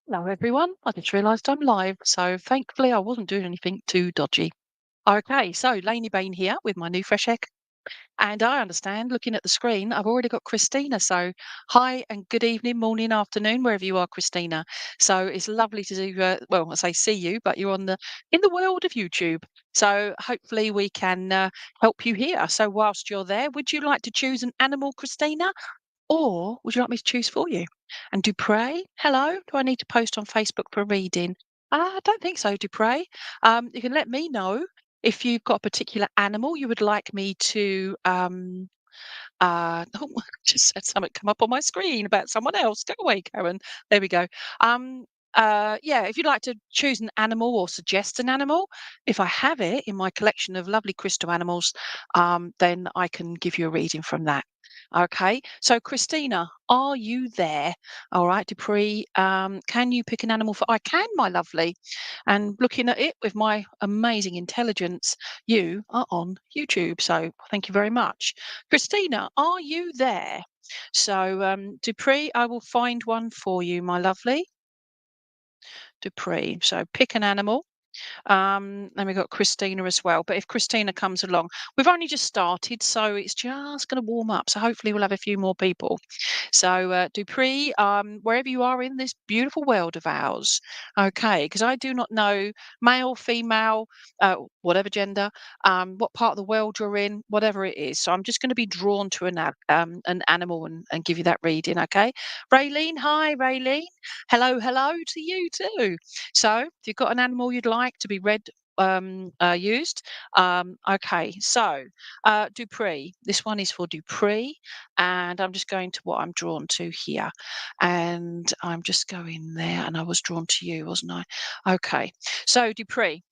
Hello, everyone. I just realised I'm live, so thankfully I wasn't doing anything too dodgy. Okay, so Lainey Baine here with my new fresh egg. And I understand, looking at the screen, I've already got Christina. So, hi and good evening, morning, afternoon, wherever you are, Christina. So it's lovely to do. Well, I say see you, but you're on the in the world of YouTube. So hopefully we can help you here. So whilst you're there, would you like to choose an animal, Christina? Or would you like me to choose for you? And Dupre, hello. Do I need to post on Facebook for a reading? I don't think so, Dupre. You can let me know if you've got a particular animal you would like me to. Oh, I just had something come up on my screen about someone else. Go away, Karen. There we go. Um, yeah, if you'd like to choose an animal or suggest an animal, if I have it in my collection of lovely crystal animals, then I can give you a reading from that. Okay, so Christina, are you there? All right, Dupree, can you pick an animal for? I can, my lovely. And looking at it with my amazing intelligence, you are on YouTube. So thank you very much. Christina, are you there? So, Dupree, I will find one for you, my lovely. Dupree. So pick an animal. Then we've got Christina as well. But if Christina comes along, we've only just started, so it's just going to warm up. So hopefully we'll have a few more people. So Dupree, wherever you are in this beautiful world of ours, okay, because I do not know male, female, whatever gender, what part of the world you're in, whatever it is. So I'm just going to be drawn to an animal and give you that reading, okay? Raylene, hi, Raylene. Hello, hello to you too. So, if you've got an animal you'd like to be used, okay. So, Dupree. This one is for Dupree, and I'm just going to what I'm drawn to here, and I'm just going there, and I was drawn to you, wasn't I? Okay. So, Dupree.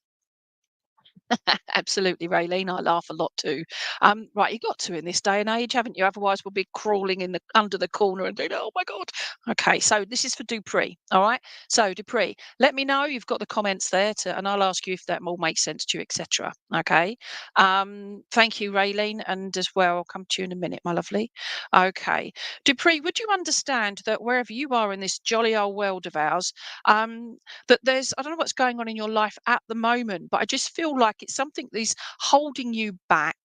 Absolutely, Raylene. I laugh a lot too. Right, you got to in this day and age, haven't you? Otherwise, we'll be crawling in the under the corner and doing, oh my god. Okay, so this is for Dupree. All right. So Dupree, let me know you've got the comments there, and I'll ask you if that all makes sense to you, etc. Okay. Thank you, Raylene, and as well, I'll come to you in a minute, my lovely. Okay, Dupree, would you understand that wherever you are in this jolly old world of ours, that there's I don't know what's going on in your life at the moment, but I just feel like it's something that is holding you back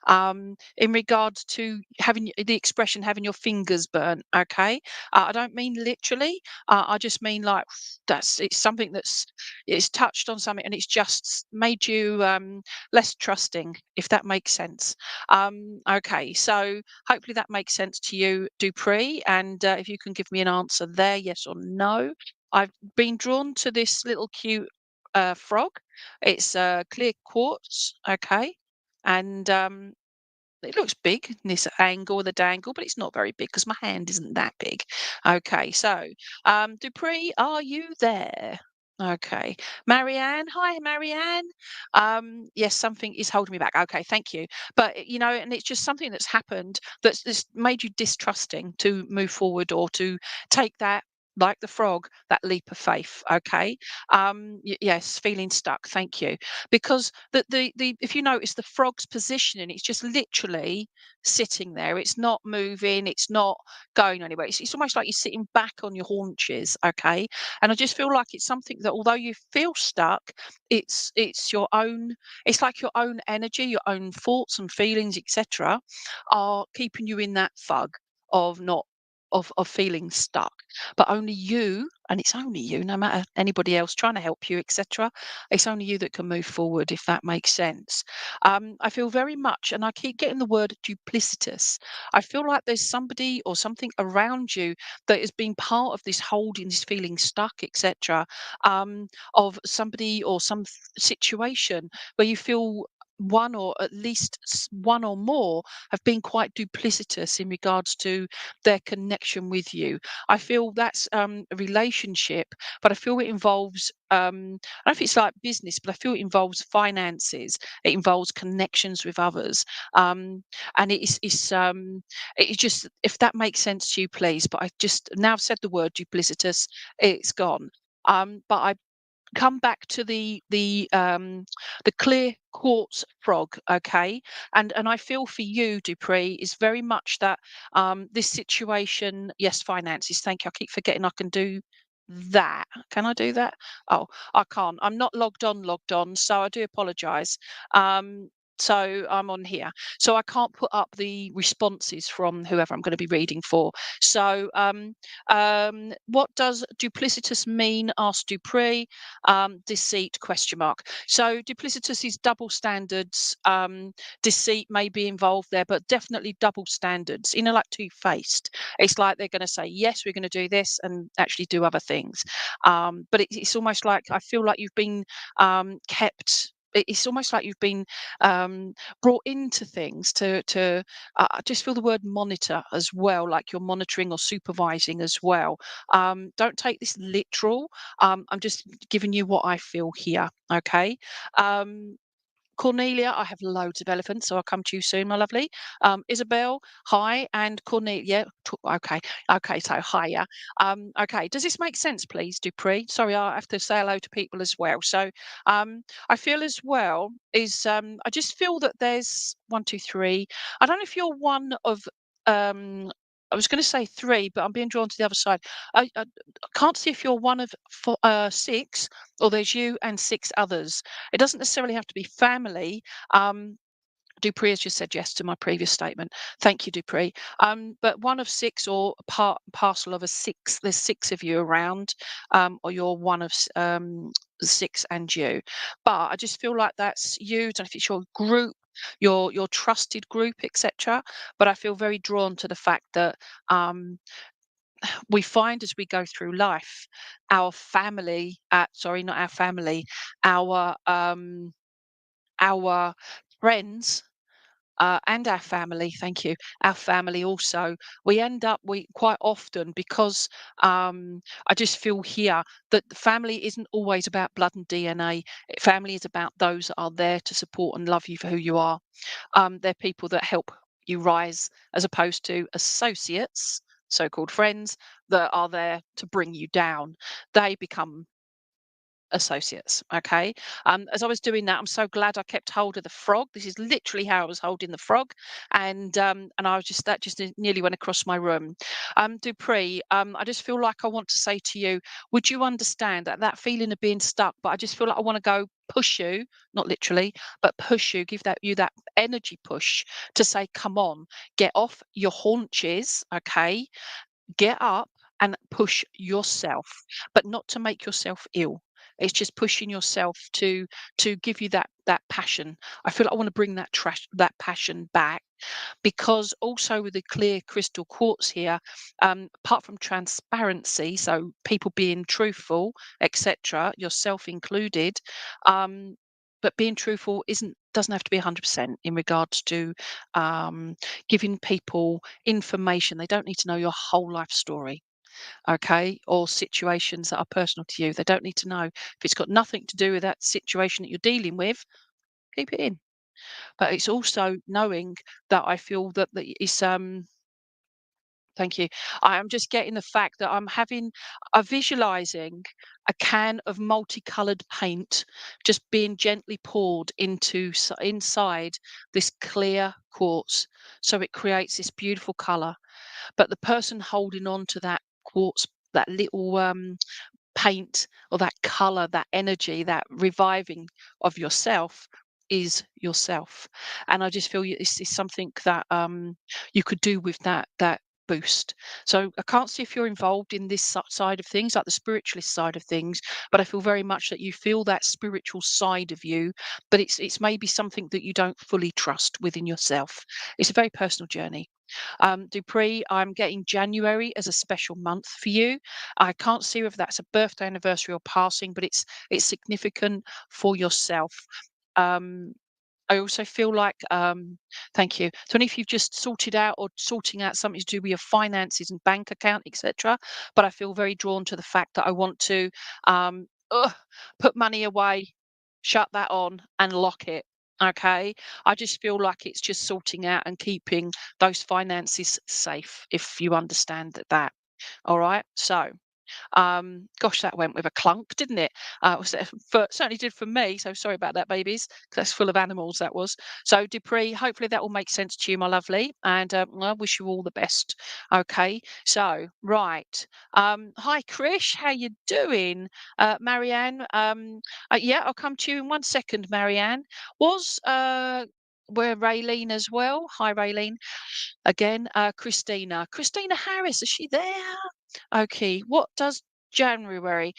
in regards to having the expression having your fingers burnt. Okay, I don't mean literally. I just mean like it's something it's touched on something and it's just made you less trusting, if that makes sense. Okay, so hopefully that makes sense to you, Dupree, and if you can give me an answer there, yes or no. I've been drawn to this little cute frog. It's clear quartz, okay, and it looks big in this angle, the dangle, but it's not very big because my hand isn't that big. Okay, so Dupree, are you there? Okay, Marianne. Hi, Marianne. Yes, something is holding me back. Okay, thank you. But and it's just something that's happened that's made you distrusting to move forward or to take that, like the frog, that leap of faith. Okay. Yes, feeling stuck. Thank you. Because the if you notice the frog's positioning, it's just literally sitting there. It's not moving. It's not going anywhere. It's almost like you're sitting back on your haunches. Okay. And I just feel like it's something that, although you feel stuck, it's your own. It's like your own energy, your own thoughts and feelings, etc., are keeping you in that fog of not of feeling stuck. But only you, and it's only you, no matter anybody else trying to help you, etc., it's only you that can move forward, if that makes sense. I feel very much, and I keep getting the word duplicitous. I feel like there's somebody or something around you that has been part of this holding, this feeling stuck, etc., of somebody or some situation where you feel one or at least one or more have been quite duplicitous in regards to their connection with you. I feel that's a relationship, but I feel it involves I don't know if it's like business, but I feel it involves finances. It involves connections with others, and it's just, if that makes sense to you, please. But I just, now I've said the word duplicitous, it's gone. But I come back to the clear quartz frog, okay, and I feel for you, Dupree, is very much that this situation. Yes, finances. Thank you. I keep forgetting I can do that. Can I do that? Oh, I can't. I'm not logged on, so I do apologise. Um, so I'm on here. So I can't put up the responses from whoever I'm going to be reading for. So what does duplicitous mean? Asked Dupree. Deceit, question mark. So duplicitous is double standards. Deceit may be involved there, but definitely double standards. Like two-faced. It's like they're going to say, yes, we're going to do this and actually do other things. But it's almost like I feel like you've been kept. It's almost like you've been brought into things to. I just feel the word monitor as well, like you're monitoring or supervising as well. Don't take this literal. I'm just giving you what I feel here. Okay. Um, Cornelia, I have loads of elephants, so I'll come to you soon, my lovely. Isabel, hi, and Cornelia, yeah, okay, okay, so hiya. Okay, does this make sense, please, Dupree? Sorry, I have to say hello to people as well. So, I feel as well is I just feel that there's one, two, three. I don't know if you're one of I was going to say three, but I'm being drawn to the other side. I can't see if you're one of six, or there's you and six others. It doesn't necessarily have to be family. Dupree has just said yes to my previous statement. Thank you, Dupree. But one of six, or part parcel of a six, there's six of you around, or you're one of six and you. But I just feel like that's you. Don't know if it's your group, your trusted group, etc. But I feel very drawn to the fact that we find as we go through life, our family, sorry, not our family, our our friends, and our family, thank you, our family also, we end up, we quite often, because I just feel here that the family isn't always about blood and DNA. Family is about those that are there to support and love you for who you are. They're people that help you rise, as opposed to associates, so-called friends, that are there to bring you down. They become associates. Okay. As I was doing that, I'm so glad I kept hold of the frog. This is literally how I was holding the frog, and I was just, that just nearly went across my room. Dupree, I just feel like I want to say to you, would you understand that feeling of being stuck? But I just feel like I want to go push you, not literally, but push you, give that you that energy push to say, come on, get off your haunches. Okay, get up and push yourself, but not to make yourself ill. It's just pushing yourself to give you that passion. I feel like I want to bring that passion back, because also with the clear crystal quartz here, apart from transparency, so people being truthful, etc., yourself included, but being truthful doesn't have to be 100% in regards to giving people information. They don't need to know your whole life story, okay, or situations that are personal to you. They don't need to know. If it's got nothing to do with that situation that you're dealing with, keep it in. But it's also knowing that I feel that it's thank you. I am just getting the fact that I'm visualizing a can of multicolored paint just being gently poured inside this clear quartz, so it creates this beautiful color. But the person holding on to that quartz, that little paint, or that color, that energy, that reviving of yourself, is yourself. And I just feel this is something that you could do with that boost. So I can't see if you're involved in this side of things, like the spiritualist side of things, but I feel very much that you feel that spiritual side of you, but it's maybe something that you don't fully trust within yourself. It's a very personal journey. Dupree, I'm getting January as a special month for you. I can't see if that's a birthday, anniversary, or passing, but it's significant for yourself. Um, I also feel like, thank you. So, if you've just sorted out or sorting out something to do with your finances and bank account, etc. But I feel very drawn to the fact that I want to um, ugh, put money away, shut that on, and lock it. Okay. I just feel like it's just sorting out and keeping those finances safe, if you understand that. All right. So, Gosh, that went with a clunk, didn't it? Certainly did for me. So sorry about that, babies. 'Cause that's full of animals. That was. So Dupree. Hopefully that will make sense to you, my lovely. And I wish you all the best. Okay. So right. Hi, Krish. How you doing, Marianne? Yeah, I'll come to you in 1 second, Marianne. Was We're Raylene as well. Hi, Raylene. Again, Christina. Christina Harris, is she there? Okay. What does January?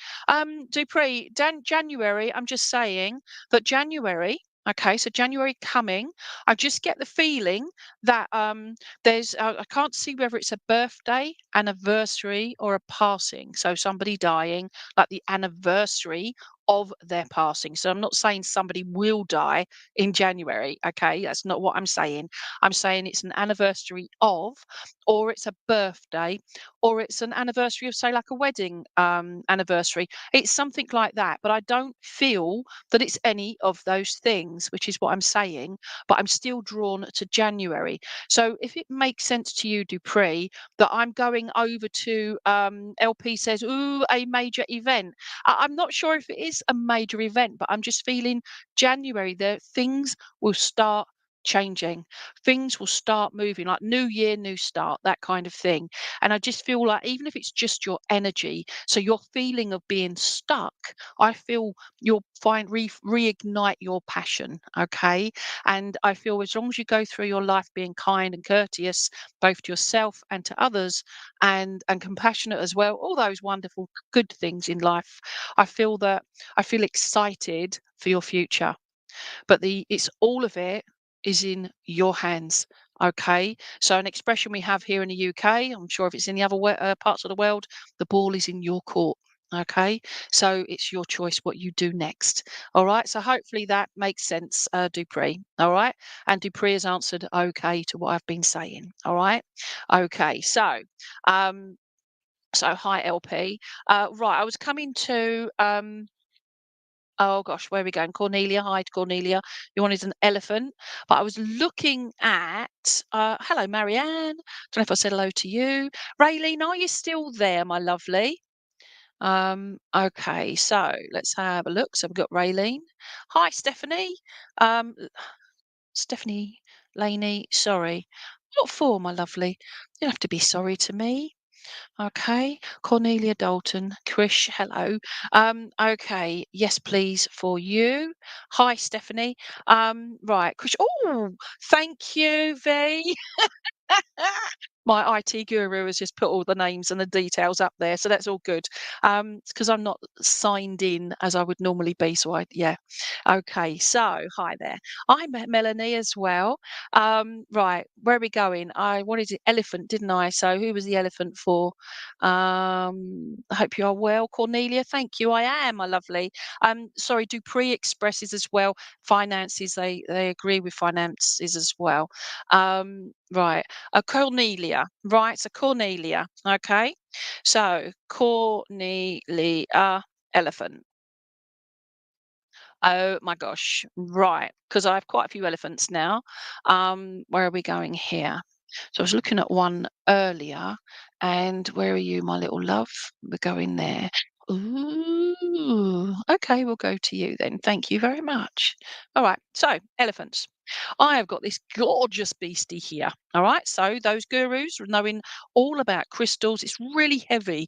Dupree, January, I'm just saying that January, okay, so January coming, I just get the feeling that I can't see whether it's a birthday, anniversary, or a passing. So somebody dying, like the anniversary of their passing. So I'm not saying somebody will die in January, okay? That's not what I'm saying. I'm saying it's an anniversary of, or it's a birthday, or it's an anniversary of, say, like a wedding anniversary. It's something like that, but I don't feel that it's any of those things, which is what I'm saying. But I'm still drawn to January. So if it makes sense to you, Dupree, that I'm going over to LP says, ooh, a major event. I'm not sure if it is a major event, but I'm just feeling January there things will start changing, things will start moving, like new year, new start, that kind of thing. And I just feel like even if it's just your energy, so your feeling of being stuck, I feel you'll reignite your passion. Okay. And I feel as long as you go through your life being kind and courteous, both to yourself and to others, and compassionate as well, all those wonderful good things in life, I feel excited for your future. But the it's all of it is in your hands. Okay, so an expression we have here in the UK, I'm sure if it's in the other parts of the world, the ball is in your court. Okay, so it's your choice what you do next. All right, so hopefully that makes sense, Dupree. All right, and Dupree has answered okay to what I've been saying. All right, okay, um, so hi LP. Right, I was coming to oh gosh, where are we going? Cornelia. Hi, Cornelia. You wanted an elephant, but I was looking at. Hello, Marianne. Don't know if I said hello to you. Raylene, are you still there, my lovely? Okay, so let's have a look. So we've got Raylene. Hi, Stephanie. Stephanie, Lainey. Sorry. What for, my lovely? You don't have to be sorry to me. Okay, Cornelia Dalton, Krish, hello. Okay, yes, please, for you. Hi, Stephanie. Right, Krish. Oh, thank you, V. My IT guru has just put all the names and the details up there, so that's all good. It's because I'm not signed in as I would normally be, so yeah. Okay, so hi there. I met Melanie as well. Right, where are we going? I wanted the elephant, didn't I? So who was the elephant for? I hope you are well, Cornelia. Thank you. I am, my lovely. Sorry, Dupree expresses as well. Finances, they agree with finances as well. Right. A Cornelia, right? So Cornelia, okay? So Cornelia, elephant. Oh my gosh, right. Because I have quite a few elephants now. Where are we going here? So I was looking at one earlier, and where are you, my little love? We're going there. Ooh, okay, we'll go to you then. Thank you very much. All right, so elephants. I have got this gorgeous beastie here. All right. So those gurus knowing all about crystals, it's really heavy.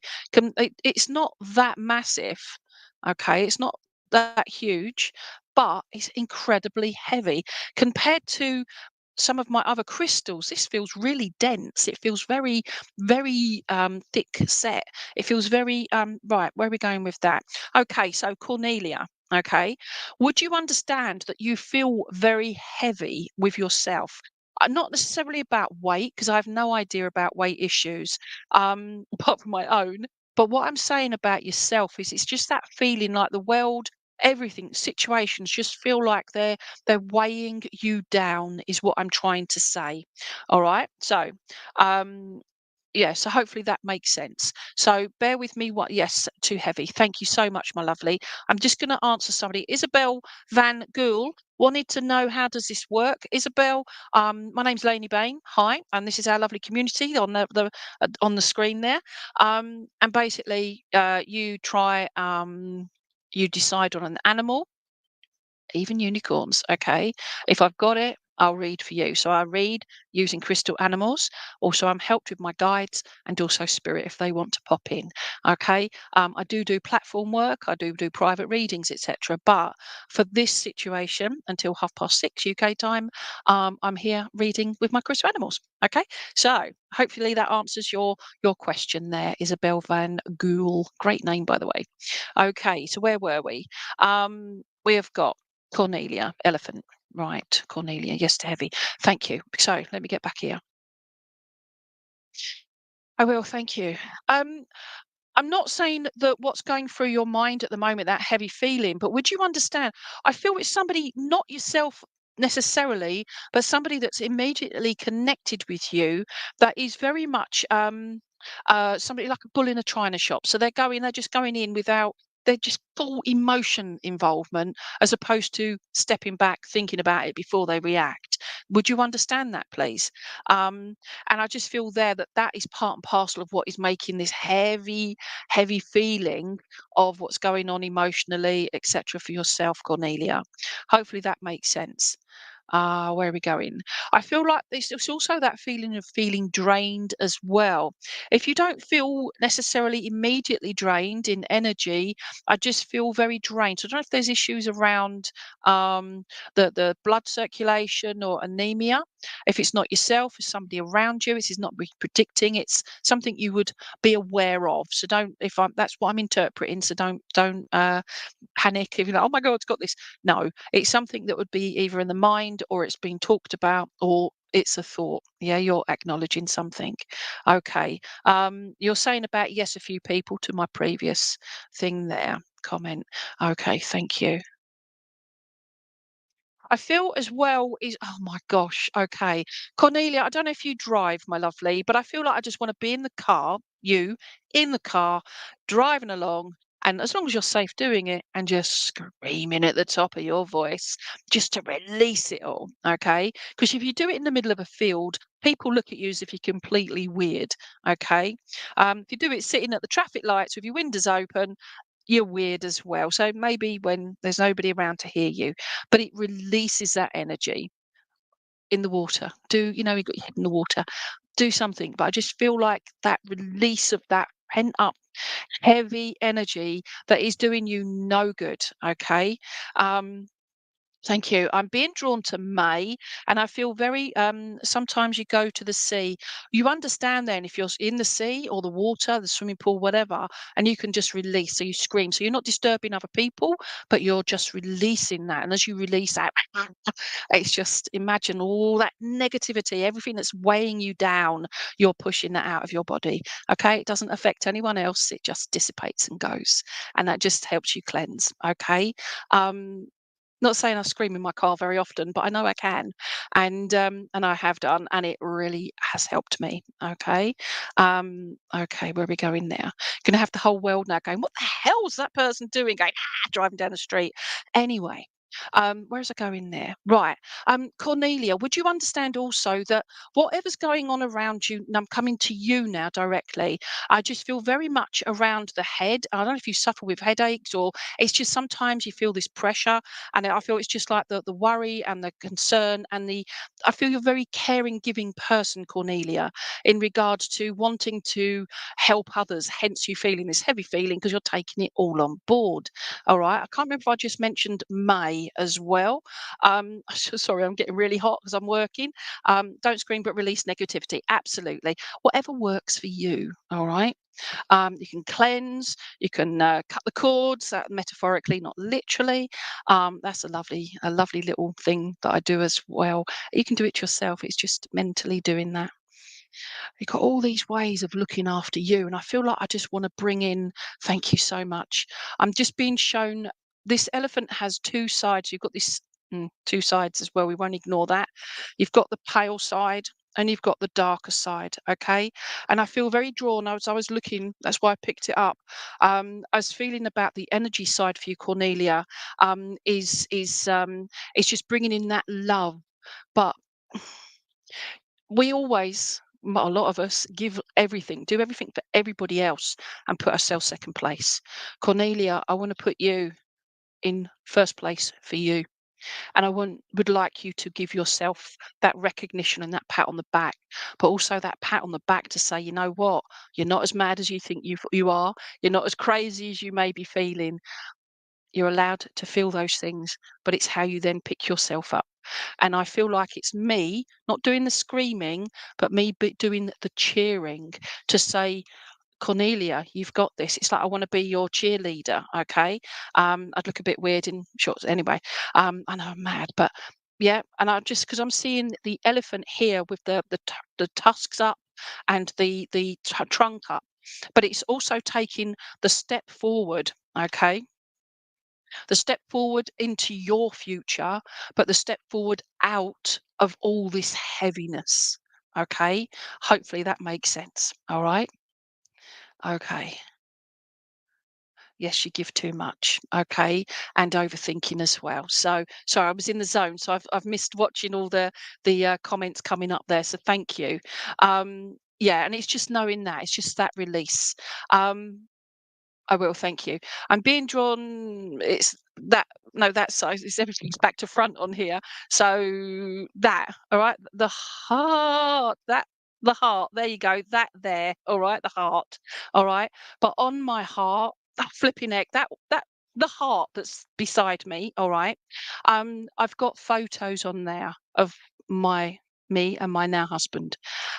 It's not that massive. Okay. It's not that huge, but it's incredibly heavy compared to some of my other crystals. This feels really dense. It feels very, very thick set. It feels very right. Where are we going with that? Okay, so Cornelia. Okay, would you understand that you feel very heavy with yourself? Not necessarily about weight, because I have no idea about weight issues, apart from my own. But what I'm saying about yourself is it's just that feeling like the world, everything, situations just feel like they're weighing you down, is what I'm trying to say. All right. So, um, Yeah, so hopefully that makes sense. So bear with me. What? Yes, too heavy. Thank you so much, my lovely. I'm just going to answer somebody. Isabel Van Gool wanted to know, how does this work? Isabel, my name's Lainey Baine. Hi, and this is our lovely community on the screen there. And basically, you decide on an animal, even unicorns. Okay. If I've got it, I'll read for you. So I read using crystal animals. Also, I'm helped with my guides and also spirit if they want to pop in. Okay. I do platform work. I do private readings, etc. But for this situation, until 6:30 UK time, I'm here reading with my crystal animals. Okay. So hopefully that answers your question there, Isabel Van Gool. Great name, by the way. Okay. So where were we? We have got Cornelia, elephant. Right, Cornelia. Yes, to heavy. Thank you. So let me get back here. I will. Thank you. Um, I'm not saying that what's going through your mind at the moment, that heavy feeling, but would you understand? I feel it's somebody, not yourself necessarily, but somebody that's immediately connected with you that is very much somebody like a bull in a china shop. So they're just going in without, they're just full emotion involvement as opposed to stepping back, thinking about it before they react. Would you understand that, please? Um, and I just feel there that that is part and parcel of what is making this heavy feeling of what's going on emotionally, etc., for yourself, Cornelia. Hopefully that makes sense. Where are we going? I feel like it's also that feeling of feeling drained as well. If you don't feel necessarily immediately drained in energy, I just feel very drained. So I don't know if there's issues around um, the blood circulation or anemia. If it's not yourself, it's somebody around you. This is not predicting. It's something you would be aware of. So don't. If I'm, that's what I'm interpreting. So don't panic if you're like, oh my god, it's got this. No, it's something that would be either in the mind or it's being talked about or it's a thought. Yeah, you're acknowledging something. Okay. You're saying about yes, a few people to my previous thing there, comment. Okay, thank you. I feel as well is, oh my gosh, okay. Cornelia, I don't know if you drive, my lovely, but I feel like I just want to be in the car, you in the car, driving along, and as long as you're safe doing it and just screaming at the top of your voice, just to release it all, okay? Because if you do it in the middle of a field, people look at you as if you're completely weird, okay? If you do it sitting at the traffic lights with your windows open, you're weird as well. So maybe when there's nobody around to hear you, but it releases that energy in the water. You got your head in the water, do something. But I just feel like that release of that pent up heavy energy that is doing you no good. Okay. Um, Thank you. I'm being drawn to May, and I feel very. Sometimes you go to the sea, you understand then if you're in the sea or the water, the swimming pool, whatever, and you can just release. So you scream. So you're not disturbing other people, but you're just releasing that. And as you release that, it's just imagine all that negativity, everything that's weighing you down, you're pushing that out of your body. Okay. It doesn't affect anyone else, it just dissipates and goes. And that just helps you cleanse. Okay. Um, not saying I scream in my car very often, but I know I can, and I have done, and it really has helped me. Okay, okay, where are we going now? Gonna have the whole world now going, what the hell's that person doing? Going driving down the street. Anyway, where's I going there? Right, Cornelia, would you understand also that whatever's going on around you, and I'm coming to you now directly. I just feel very much around the head. I don't know if you suffer with headaches or it's just sometimes you feel this pressure and I feel it's just like the worry and the concern and the I feel you're a very caring, giving person, Cornelia, in regards to wanting to help others. Hence, you feeling this heavy feeling because you're taking it all on board. All right. I can't remember if I just mentioned May as well. Sorry, I'm getting really hot because I'm working. Don't scream, but release negativity. Absolutely. Whatever works for you. All right. You can cleanse, you can cut the cords, metaphorically, not literally. That's a lovely little thing that I do as well. You can do it yourself. It's just mentally doing that. You've got all these ways of looking after you, and I feel like I just want to bring in. Thank you so much. I'm just being shown. This elephant has two sides. You've got this two sides as well. We won't ignore that. You've got the pale side and you've got the darker side, okay? And I feel very drawn. I was looking, that's why I picked it up. I was feeling about the energy side for you, Cornelia, is just bringing in that love. But we always, a lot of us, give everything, do everything for everybody else, and put ourselves second place. Cornelia, I want to put you in first place for you. And I would like you to give yourself that recognition and that pat on the back, but also that pat on the back to say, you know what, you're not as mad as you think you are. You're not as crazy as you may be feeling. You're allowed to feel those things, but it's how you then pick yourself up. And I feel like it's me not doing the screaming, but me doing the cheering to say, Cornelia, you've got this. It's like I want to be your cheerleader. Okay. I'd look a bit weird in shorts anyway. I know I'm mad, but yeah. And I just because I'm seeing the elephant here with the tusks up and the trunk up, but it's also taking the step forward. Okay, the step forward into your future, but the step forward out of all this heaviness. Okay, hopefully that makes sense. All right. Okay. Yes, you give too much. Okay, and overthinking as well. So, sorry, I was in the zone, so I've missed watching all the comments coming up there. So, thank you. Yeah, and it's just knowing that it's just that release. I will, thank you. I'm being drawn. It's that no, that size. It's everything's back to front on here. So that, all right. The heart, that the heart. There you go. That there. All right, the heart. All right. But on my heart, that flipping egg. That the heart that's beside me. All right. I've got photos on there of my me and my now husband,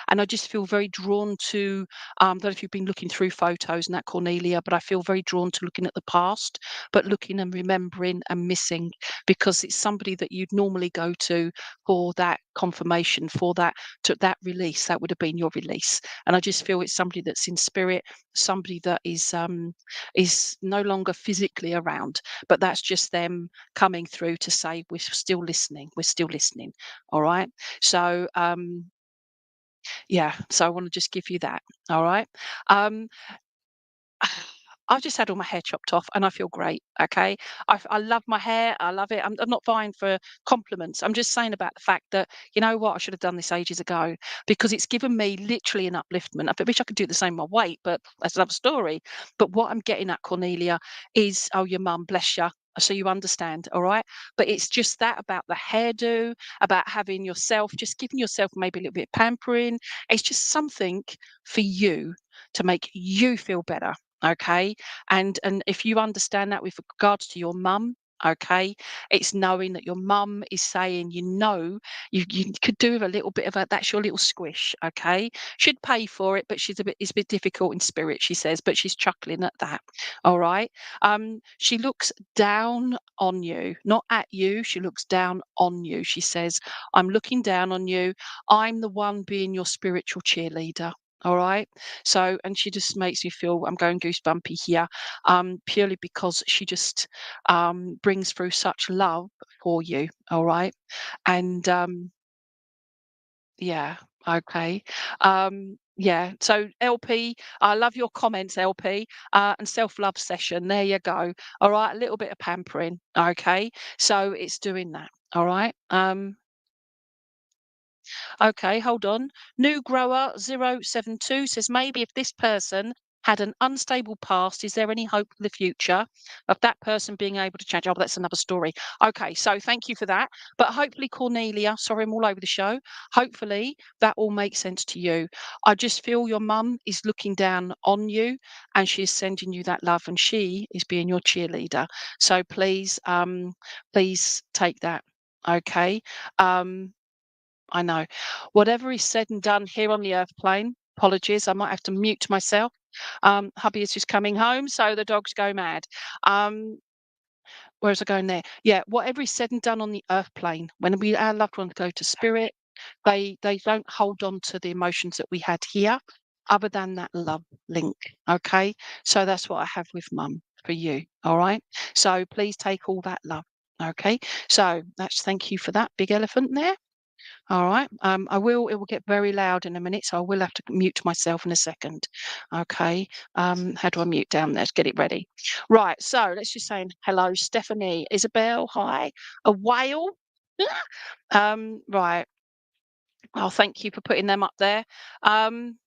and I just feel very drawn to don't know if you've been looking through photos and that, Cornelia, but I feel very drawn to looking at the past, but looking and remembering and missing because it's somebody that you'd normally go to for that confirmation, for that release. That would have been your release. And I just feel it's somebody that's in spirit, somebody that is no longer physically around, but that's just them coming through to say we're still listening. We're still listening. All right. So yeah, so I want to just give you that. All right. Um, I've just had all my hair chopped off and I feel great. Okay. I love my hair. I love it. I'm not vying for compliments. I'm just saying about the fact that, you know what, I should have done this ages ago because it's given me literally an upliftment. I wish I could do the same with my weight, but that's another story. But what I'm getting at, Cornelia, is oh, your mum, bless you. So you understand, all right? But it's just that about the hairdo, about having yourself, just giving yourself maybe a little bit of pampering. It's just something for you to make you feel better. Okay. And if you understand that with regards to your mum, okay, it's knowing that your mum is saying, you could do with a little bit of a that's your little squish, okay? Should pay for it, but she's a bit it's a bit difficult in spirit, she says, but she's chuckling at that. All right. She looks down on you, not at you, she looks down on you. She says, I'm looking down on you. I'm the one being your spiritual cheerleader. All right. So, and she just makes me feel I'm going goosebumpy here, purely because she just brings through such love for you. All right. And yeah, okay. Yeah. So LP, I love your comments, LP. And self-love session. There you go. All right, a little bit of pampering. Okay. So it's doing that. All right. Okay, hold on. New grower 072 says maybe if this person had an unstable past, is there any hope for the future of that person being able to change? Oh, that's another story. Okay, so thank you for that. But hopefully, Cornelia, sorry, I'm all over the show. Hopefully, that all makes sense to you. I just feel your mum is looking down on you and she is sending you that love and she is being your cheerleader. So please take that. Okay. Um, I know. Whatever is said and done here on the earth plane, apologies, I might have to mute myself. Hubby is just coming home, so the dogs go mad. Um, where was I going there? Yeah, whatever is said and done on the earth plane, when our loved ones go to spirit, they don't hold on to the emotions that we had here, other than that love link. Okay, so that's what I have with mum for you. All right, so please take all that love. Okay, so that's thank you for that big elephant there. All right. I will. It will get very loud in a minute, so I will have to mute myself in a second. Okay. How do I mute down there? Let's get it ready. Right. So let's just say hello, Stephanie, Isabel. Hi, a whale. Right. Oh, thank you for putting them up there. Um,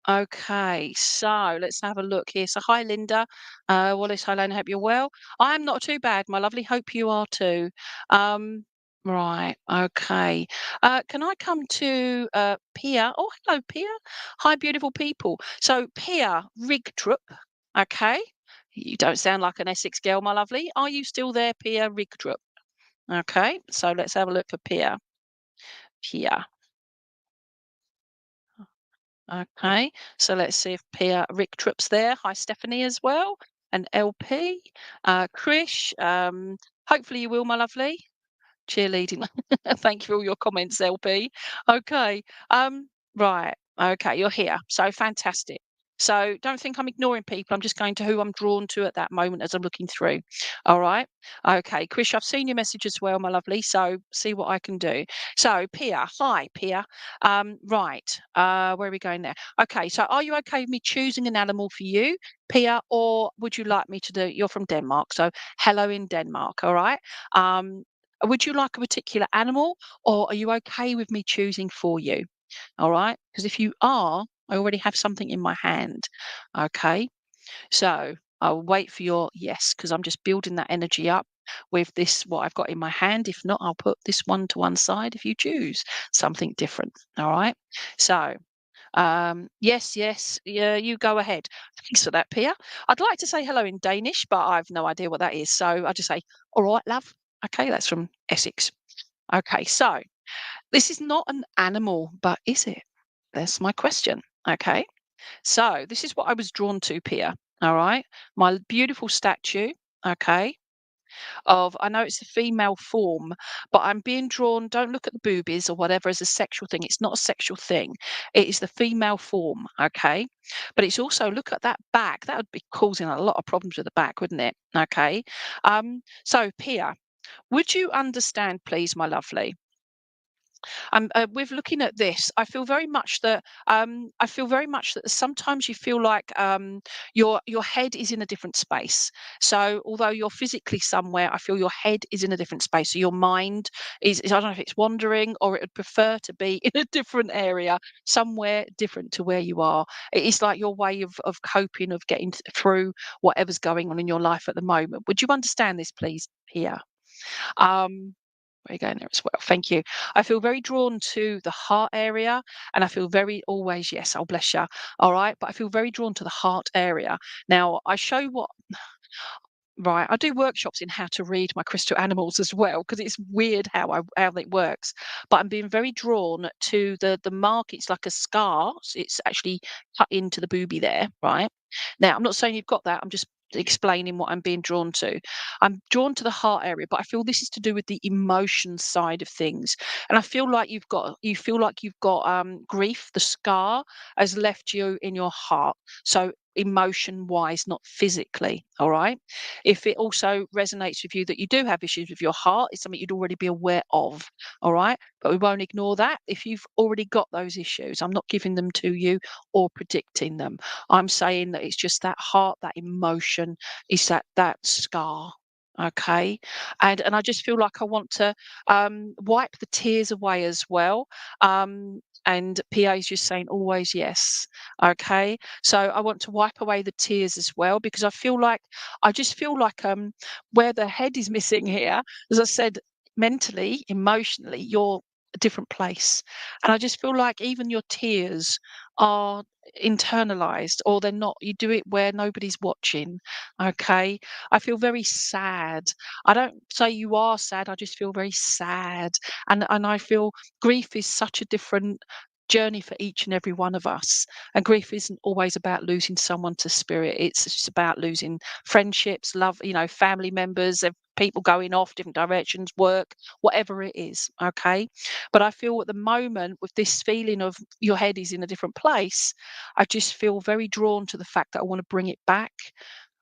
okay, so let's have a look here. So, hi, Linda. Wallace, hi, Lane. Hope you're well. I'm not too bad, my lovely. Hope you are too. Um, right, okay. Can I come to Pia? Oh, hello, Pia. Hi, beautiful people. So, Pia Rigtrup. Okay. You don't sound like an Essex girl, my lovely. Are you still there, Pia Rigtrup? Okay, so let's have a look for Pia. Pia. Okay, so let's see if Pia Ricktrup's there. Hi, Stephanie as well, and LP, Krish. Hopefully you will, my lovely. Cheerleading. Thank you for all your comments, LP. Okay. Right. Okay, you're here. So fantastic. So don't think I'm ignoring people. I'm just going to who I'm drawn to at that moment as I'm looking through. All right. Okay, Krish, I've seen your message as well, my lovely. So see what I can do. So Pia, hi, Pia. Right. Where are we going there? Okay, so are you okay with me choosing an animal for you, Pia, or would you like me to do? You're from Denmark, so hello in Denmark. All right. Um, would you like a particular animal, or are you okay with me choosing for you? All right. Because if you are, I already have something in my hand. Okay. So I'll wait for your yes, because I'm just building that energy up with this, what I've got in my hand. If not, I'll put this one to one side if you choose something different. All right. So, yes, yes, yeah, you go ahead. Thanks for that, Pia. I'd like to say hello in Danish, but I've no idea what that is. So I just say, all right, love. Okay, that's from Essex. Okay, so this is not an animal, but is it? That's my question. Okay, so this is what I was drawn to, Pia. All right, my beautiful statue. Okay, of I know it's a female form, but I'm being drawn. Don't look at the boobies or whatever as a sexual thing. It's not a sexual thing. It is the female form. Okay, but it's also look at that back. That would be causing a lot of problems with the back, wouldn't it? Okay, so Pia, would you understand, please, my lovely? With looking at this, I feel very much that sometimes you feel like your head is in a different space. So although you're physically somewhere, I feel your head is in a different space. So your mind is I don't know if it's wandering or it would prefer to be in a different area, somewhere different to where you are. It's like your way of coping, of getting through whatever's going on in your life at the moment. Would you understand this, please, here? Um, where are you going there as well? Thank you. I feel very drawn to the heart area, and I feel very always, yes, oh bless you. All right, but I feel very drawn to the heart area. Now, I show what right, I do workshops in how to read my crystal animals as well because it's weird how it works. But I'm being very drawn to the mark. It's like a scar. It's actually cut into the boobie there, right? Now, I'm not saying you've got that. I'm just explaining what I'm being drawn to. I'm drawn to the heart area, but I feel this is to do with the emotion side of things. And I feel like you've got grief. The scar has left you in your heart. So emotion wise, not physically. All right. If it also resonates with you that you do have issues with your heart, it's something you'd already be aware of. All right. But we won't ignore that. If you've already got those issues, I'm not giving them to you or predicting them. I'm saying that it's just that heart, that emotion, is that scar. Okay. And I just feel like I want to wipe the tears away as well. And PA is just saying always yes. Okay. So I want to wipe away the tears as well because I just feel like where the head is missing here, as I said, mentally, emotionally, you're a different place. And I just feel like even your tears are internalized or they're not. You do it where nobody's watching. Okay. I feel very sad. I don't say you are sad, I just feel very sad. And I feel grief is such a different journey for each and every one of us. And grief isn't always about losing someone to spirit. It's just about losing friendships, love, family members, people going off different directions, work, whatever it is. Okay. But I feel at the moment with this feeling of your head is in a different place, I just feel very drawn to the fact that I want to bring it back,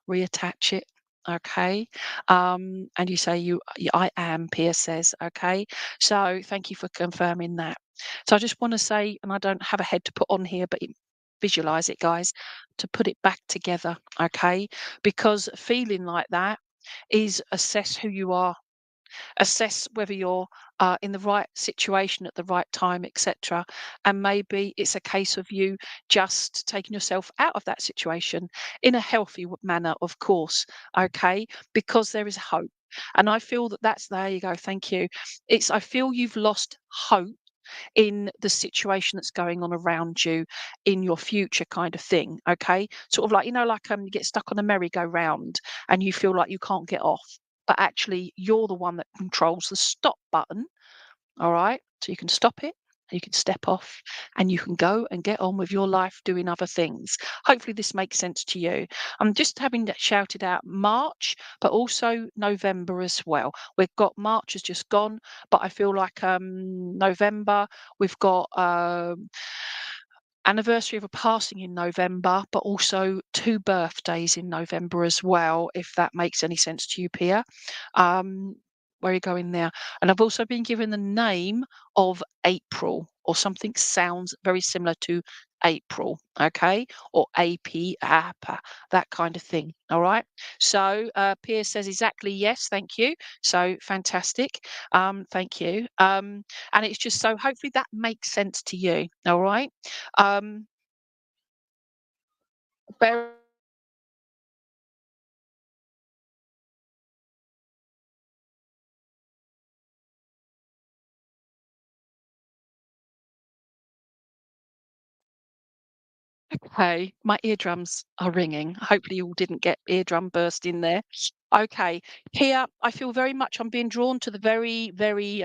reattach it. Okay. And you say I am, Pia says. Okay. So thank you for confirming that. So I just want to say, and I don't have a head to put on here, but visualize it, guys, to put it back together. Okay. Because feeling like that is assess who you are, assess whether you're in the right situation at the right time, etc. And maybe it's a case of you just taking yourself out of that situation in a healthy manner, of course, okay? Because there is hope. And I feel that that's there you go. Thank you. I feel you've lost hope in the situation that's going on around you in your future kind of thing, okay? Sort of like, like you get stuck on a merry-go-round and you feel like you can't get off, but actually you're the one that controls the stop button, all right? So you can stop it, you can step off, and you can go and get on with your life doing other things. Hopefully, this makes sense to you. I'm just having that shouted out March, but also November as well. We've got March has just gone, but I feel like November, we've got anniversary of a passing in November, but also two birthdays in November as well, if that makes any sense to you, Pia. Um, where are you going there? And I've also been given the name of April, or something sounds very similar to April, okay? Or AP, APA, that kind of thing. All right. So Pia says exactly yes, thank you. So fantastic. Thank you. And it's just so hopefully that makes sense to you. All right. Um, very okay. My eardrums are ringing. Hopefully, you all didn't get eardrum burst in there. Okay. Here, I feel very much I'm being drawn to the very, very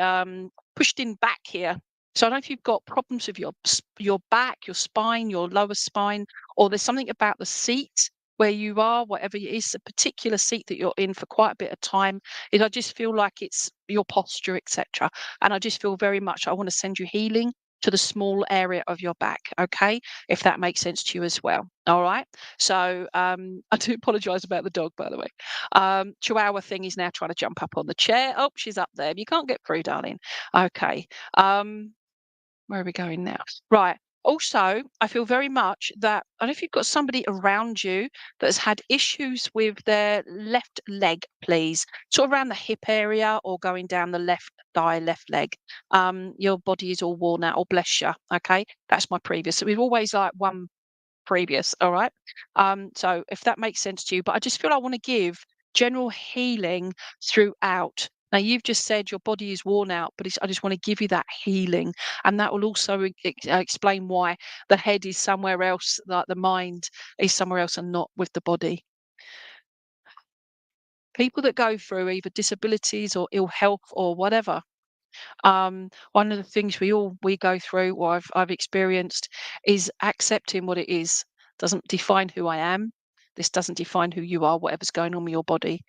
pushed in back here. So I don't know if you've got problems with your back, your spine, your lower spine, or there's something about the seat where you are, whatever it is, a particular seat that you're in for quite a bit of time. I just feel like it's your posture, etc. And I just feel very much I want to send you healing to the small area of your back. Okay, if that makes sense to you as well. All right. So I do apologise about the dog, by the way. Chihuahua thing is now trying to jump up on the chair. Oh, she's up there. You can't get through, darling. Okay. Where are we going now? Right. Also, I feel very much that I don't know if you've got somebody around you that has had issues with their left leg, please. Sort of around the hip area or going down the left thigh, left leg. Your body is all worn out, or bless you. Okay. That's my previous. So we've always like one previous, all right? So if that makes sense to you, but I just feel I want to give general healing throughout. Now, you've just said your body is worn out, but I just want to give you that healing. And that will also explain why the head is somewhere else, like the mind is somewhere else and not with the body. People that go through either disabilities or ill health or whatever, one of the things we go through, or I've experienced, is accepting what it is. Doesn't define who I am. This doesn't define who you are, whatever's going on with your body,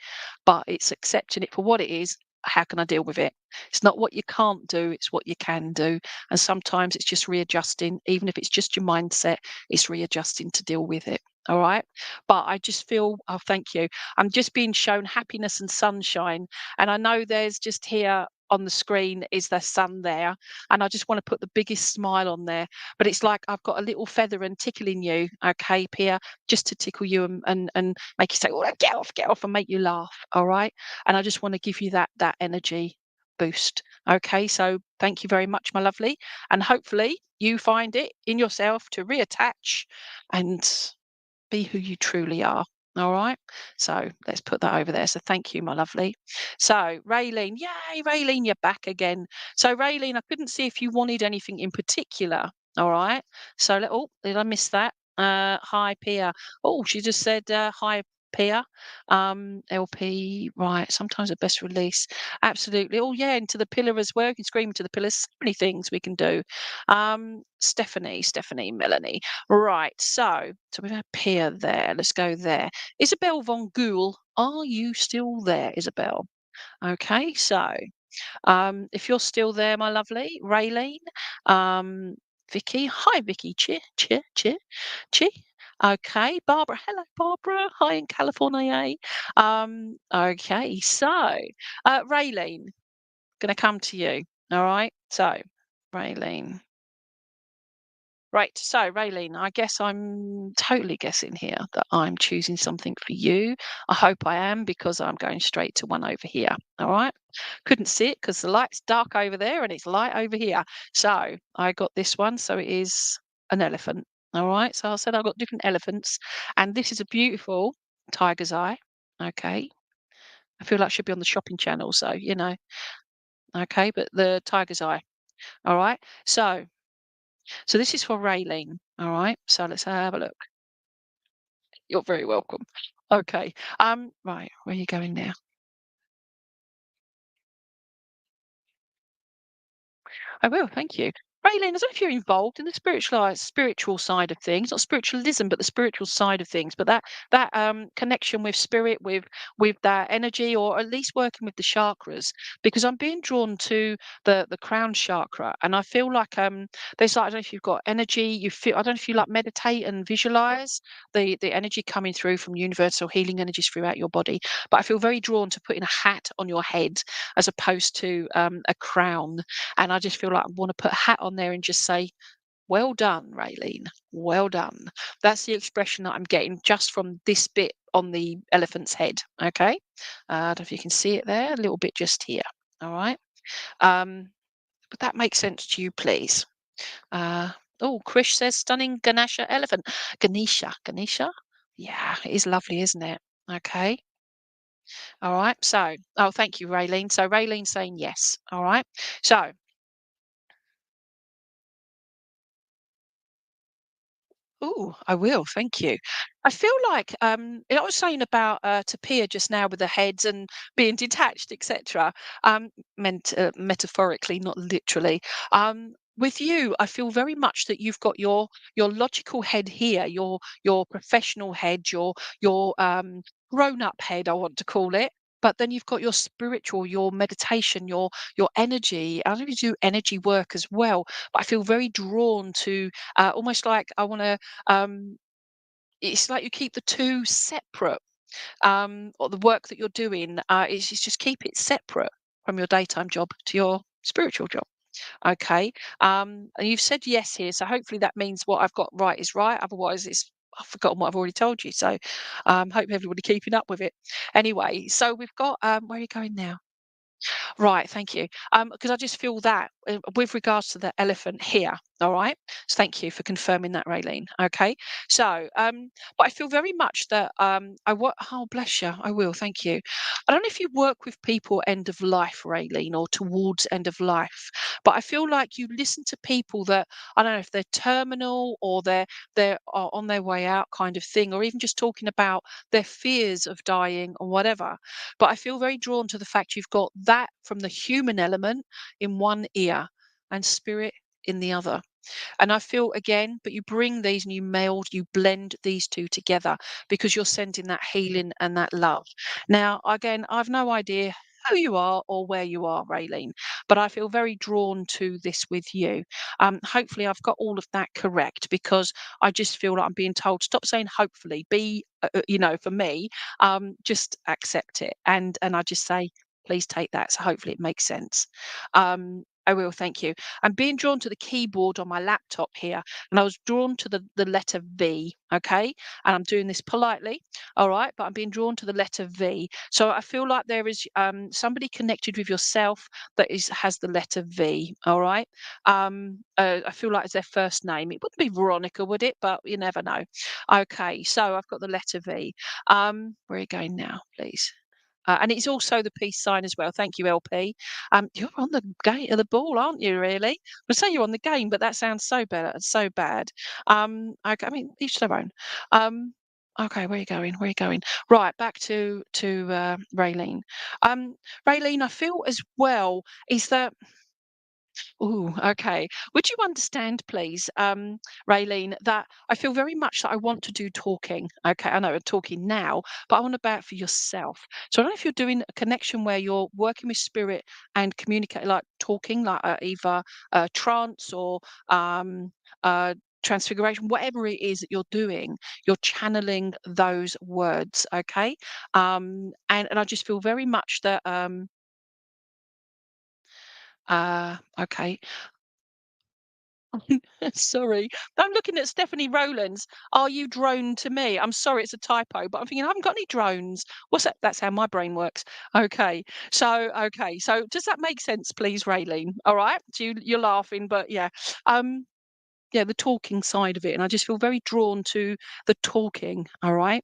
but it's accepting it for what it is. How can I deal with it? It's not what you can't do, it's what you can do. And sometimes it's just readjusting, even if it's just your mindset, it's readjusting to deal with it. All right. But I just feel, oh, thank you. I'm just being shown happiness and sunshine. And I know there's just here on the screen is the sun there, and I just want to put the biggest smile on there, but it's like I've got a little feather and tickling you, okay, Pia, just to tickle you and make you say, oh, get off and make you laugh, all right? And I just want to give you that energy boost. Okay, so thank you very much, my lovely, and hopefully you find it in yourself to reattach and be who you truly are. All right. So let's put that over there. So thank you, my lovely. So Raylene, yay, Raylene, you're back again. So Raylene, I couldn't see if you wanted anything in particular. All right. So oh, did I miss that? Hi, Pia. Oh, she just said hi, Pia. LP, right. Sometimes a best release. Absolutely. Oh, yeah, into the pillar as well. You can scream into the pillar. So many things we can do. Stephanie, Melanie. Right, so we've had Pia there. Let's go there. Isabel von Gool, are you still there, Isabel? Okay, so if you're still there, my lovely Raylene, Vicky, hi Vicky, cheer, cheer, cheer, cheer. Okay, Barbara. Hello, Barbara. Hi in California. Okay, so Raylene, gonna come to you. All right. So, Raylene. Right. So, Raylene, I guess I'm totally guessing here that I'm choosing something for you. I hope I am because I'm going straight to one over here. All right. Couldn't see it because the light's dark over there and it's light over here. So, I got this one. So, it is an elephant. All right. So, I said I've got different elephants. And this is a beautiful tiger's eye. Okay. I feel like it should be on the shopping channel. So, okay. But the tiger's eye. All right. So this is for Raylene, all right? So let's have a look. You're very welcome. Okay. Right, where are you going now? I will, thank you. Raylene, I don't know if you're involved in the spiritual side of things, not spiritualism, but the spiritual side of things. But that connection with spirit, with that energy, or at least working with the chakras, because I'm being drawn to the crown chakra, and I feel like there's like I don't know if you've got energy, you feel I don't know if you like meditate and visualize the energy coming through from universal healing energies throughout your body. But I feel very drawn to putting a hat on your head as opposed to a crown, and I just feel like I want to put a hat on there and just say, well done, Raylene. Well done. That's the expression that I'm getting just from this bit on the elephant's head. Okay. I don't know if you can see it there, a little bit just here. All right. Um, but that makes sense to you, please. Uh, oh, Krish says stunning Ganesha elephant. Ganesha. Yeah, it is lovely, isn't it? Okay. All right. So, oh, thank you, Raylene. So, Raylene's saying yes. All right. So, oh, I will. Thank you. I feel like I was saying about Tapia just now with the heads and being detached, etc. Meant metaphorically, not literally. With you, I feel very much that you've got your logical head here, your professional head, your grown up head, I want to call it. But then you've got your spiritual, your meditation, your energy. I don't know if you do energy work as well, but I feel very drawn to almost like I want to it's like you keep the two separate, or the work that you're doing, is just keep it separate from your daytime job to your spiritual job. Okay. And you've said yes here, so hopefully that means what I've got right is right. Otherwise, I've forgotten what I've already told you. So, hope everybody keeping up with it. Anyway, so we've got where are you going now? Right, thank you. Because I just feel that with regards to the elephant here, all right? So thank you for confirming that, Raylene. Okay. So, but I feel very much that oh, bless you, I will, thank you. I don't know if you work with people end of life, Raylene, or towards end of life, but I feel like you listen to people that I don't know if they're terminal or they're on their way out kind of thing, or even just talking about their fears of dying or whatever, but I feel very drawn to the fact you've got that from the human element in one ear and spirit in the other. And I feel again, but you bring these and you meld, you blend these two together because you're sending that healing and that love. Now, again, I've no idea who you are or where you are, Raylene, but I feel very drawn to this with you. Hopefully, I've got all of that correct because I just feel like I'm being told stop saying hopefully, be, for me, just accept it. And I just say, please take that. So hopefully it makes sense. I will, thank you. I'm being drawn to the keyboard on my laptop here, and I was drawn to the letter V. Okay, and I'm doing this politely, all right, but I'm being drawn to the letter V. So I feel like there is somebody connected with yourself that has the letter V. All right, I feel like it's their first name. It wouldn't be Veronica, would it? But you never know. Okay, so I've got the letter V. Where are you going now, please? And it's also the peace sign as well. Thank you, LP. You're on the gate of the ball, aren't you? Really? I say you're on the game, but that sounds so better, so bad. Okay, I mean, each their own. Um, okay, where are you going? Where are you going? Right, back to Raylene. Um, Raylene, I feel as well is that Oh, okay. Would you understand, please, Raylene, that I feel very much that I want to do talking. Okay, I know I'm talking now, but I want to about for yourself. So I don't know if you're doing a connection where you're working with spirit and communicate, like talking, like either trance or um, transfiguration, whatever it is that you're doing, you're channeling those words, okay? And I just feel very much that, okay. Sorry. I'm looking at Stephanie Rowlands. Are you drone to me? I'm sorry, it's a typo, but I'm thinking I haven't got any drones. What's that? That's how my brain works. Okay. So does that make sense, please, Raylene? All right. So you're laughing, but yeah. Um, yeah, the talking side of it. And I just feel very drawn to the talking. All right.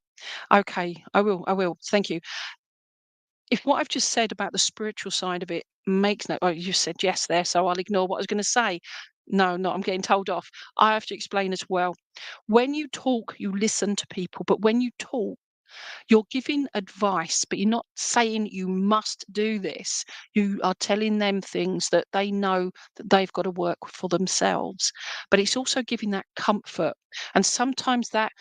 Okay. I will. Thank you. If what I've just said about the spiritual side of it makes no, oh, you said yes there, so I'll ignore what I was going to say. No, no, I'm getting told off. I have to explain as well. When you talk, you listen to people, but when you talk, you're giving advice, but you're not saying you must do this. You are telling them things that they know that they've got to work for themselves. But it's also giving that comfort. And sometimes that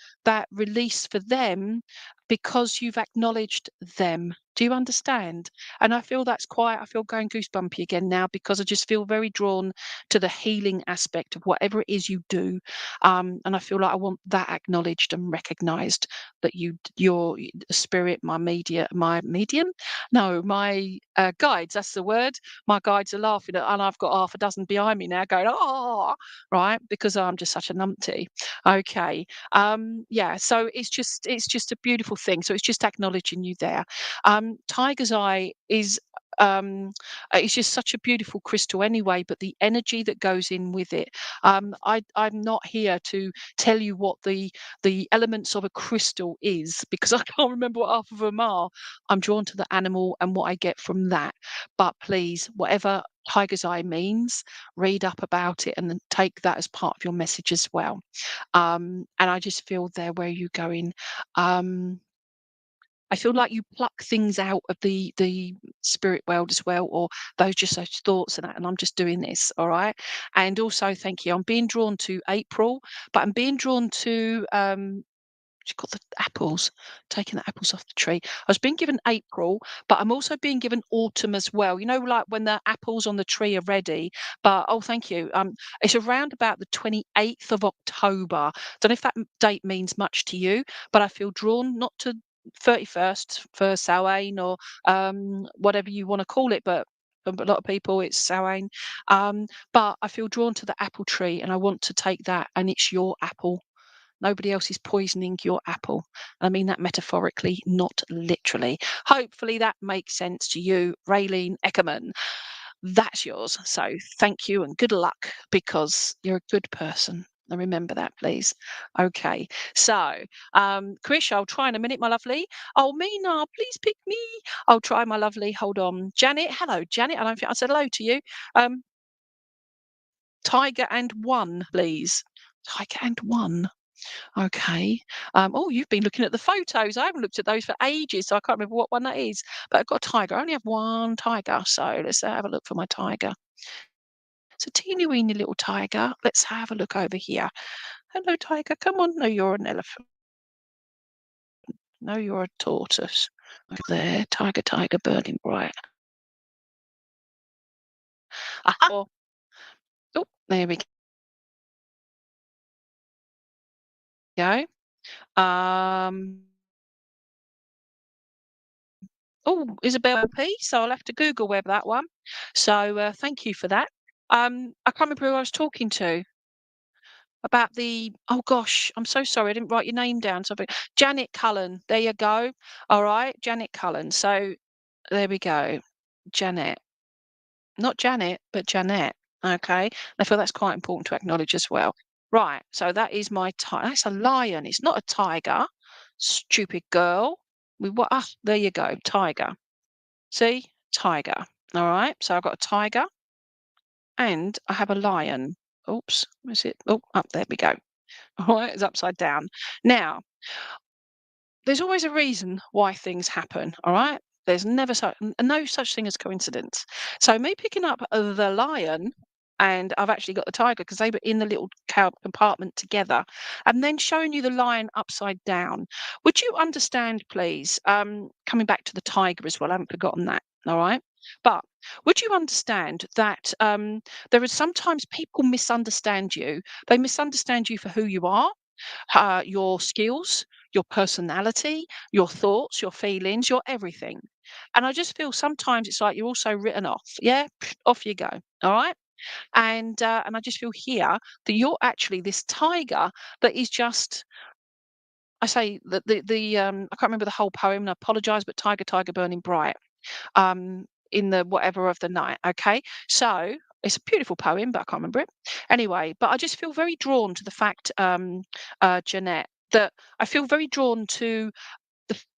release for them because you've acknowledged them. Do you understand? And I feel that's quite, I feel going goosebumpy again now because I just feel very drawn to the healing aspect of whatever it is you do. And I feel like I want that acknowledged and recognized that your spirit, my medium, no, my guides. That's the word. My guides are laughing, and I've got half a dozen behind me now, going, "Oh, right," because I'm just such a numpty. Okay, yeah. So it's just a beautiful thing. So it's just acknowledging you there. Tiger's eye is. It's just such a beautiful crystal anyway, but the energy that goes in with it. I'm not here to tell you what the elements of a crystal is because I can't remember what half of them are. I'm drawn to the animal and what I get from that. But please, whatever tiger's eye means, read up about it and then take that as part of your message as well. And I just feel there where you're going. Um, I feel like you pluck things out of the spirit world as well, or those just those thoughts and that. And I'm just doing this, all right. And also, thank you. I'm being drawn to April, but I'm being drawn to she got the apples, taking the apples off the tree. I was being given April, but I'm also being given autumn as well. You know, like when the apples on the tree are ready. But oh, thank you. It's around about the 28th of October. Don't know if that date means much to you, but I feel drawn not to 31st for Samhain or whatever you want to call it, but for a lot of people it's Samhain. But I feel drawn to the apple tree and I want to take that and it's your apple. Nobody else is poisoning your apple. I mean that metaphorically, not literally. Hopefully that makes sense to you, Raylene Eckerman. That's yours. So thank you and good luck because you're a good person. And remember that, please. Okay. So, Krish, I'll try in a minute, my lovely. Oh, Mina, please pick me. I'll try, my lovely. Hold on. Janet. Hello, Janet. I don't think I said hello to you. Um, Tiger and one, please. Tiger and one. Okay. Oh, you've been looking at the photos. I haven't looked at those for ages, so I can't remember what one that is. But I've got a tiger. I only have one tiger, so let's have a look for my tiger. It's a teeny weeny little tiger. Let's have a look over here. Hello, tiger. Come on. No, you're an elephant. No, you're a tortoise. Over there, tiger, tiger, burning bright. Aha. Oh, there we go. Oh, Isabel P. So I'll have to Google web that one. So thank you for that. I can't remember who I was talking to about the. Oh gosh, I'm so sorry. I didn't write your name down. So Janet Cullen. There you go. All right, Janet Cullen. So there we go. Janet, not Janet, but Janet. Okay, I feel that's quite important to acknowledge as well. Right. So that is my tiger. That's a lion. It's not a tiger. Stupid girl. We what? Ah, there you go. Tiger. See? Tiger. All right. So I've got a tiger and I have a lion. Oops. Where's it? Oh, up there we go. All right. It's upside down. Now, there's always a reason why things happen. All right. There's never no such thing as coincidence. So me picking up the lion and I've actually got the tiger because they were in the little compartment together and then showing you the lion upside down. Would you understand, please? Coming back to the tiger as well. I haven't forgotten that. All right. But would you understand that there are sometimes people misunderstand you? They misunderstand you for who you are, your skills, your personality, your thoughts, your feelings, your everything. And I just feel sometimes it's like you're also written off. Yeah, off you go. All right. And I just feel here that you're actually this tiger that is just. I say that the I can't remember the whole poem. And I apologise, but tiger, tiger, burning bright. In the whatever of the night. Okay, so it's a beautiful poem, but I can't remember it. Anyway, but I just feel very drawn to the fact, Jeanette, that I feel very drawn to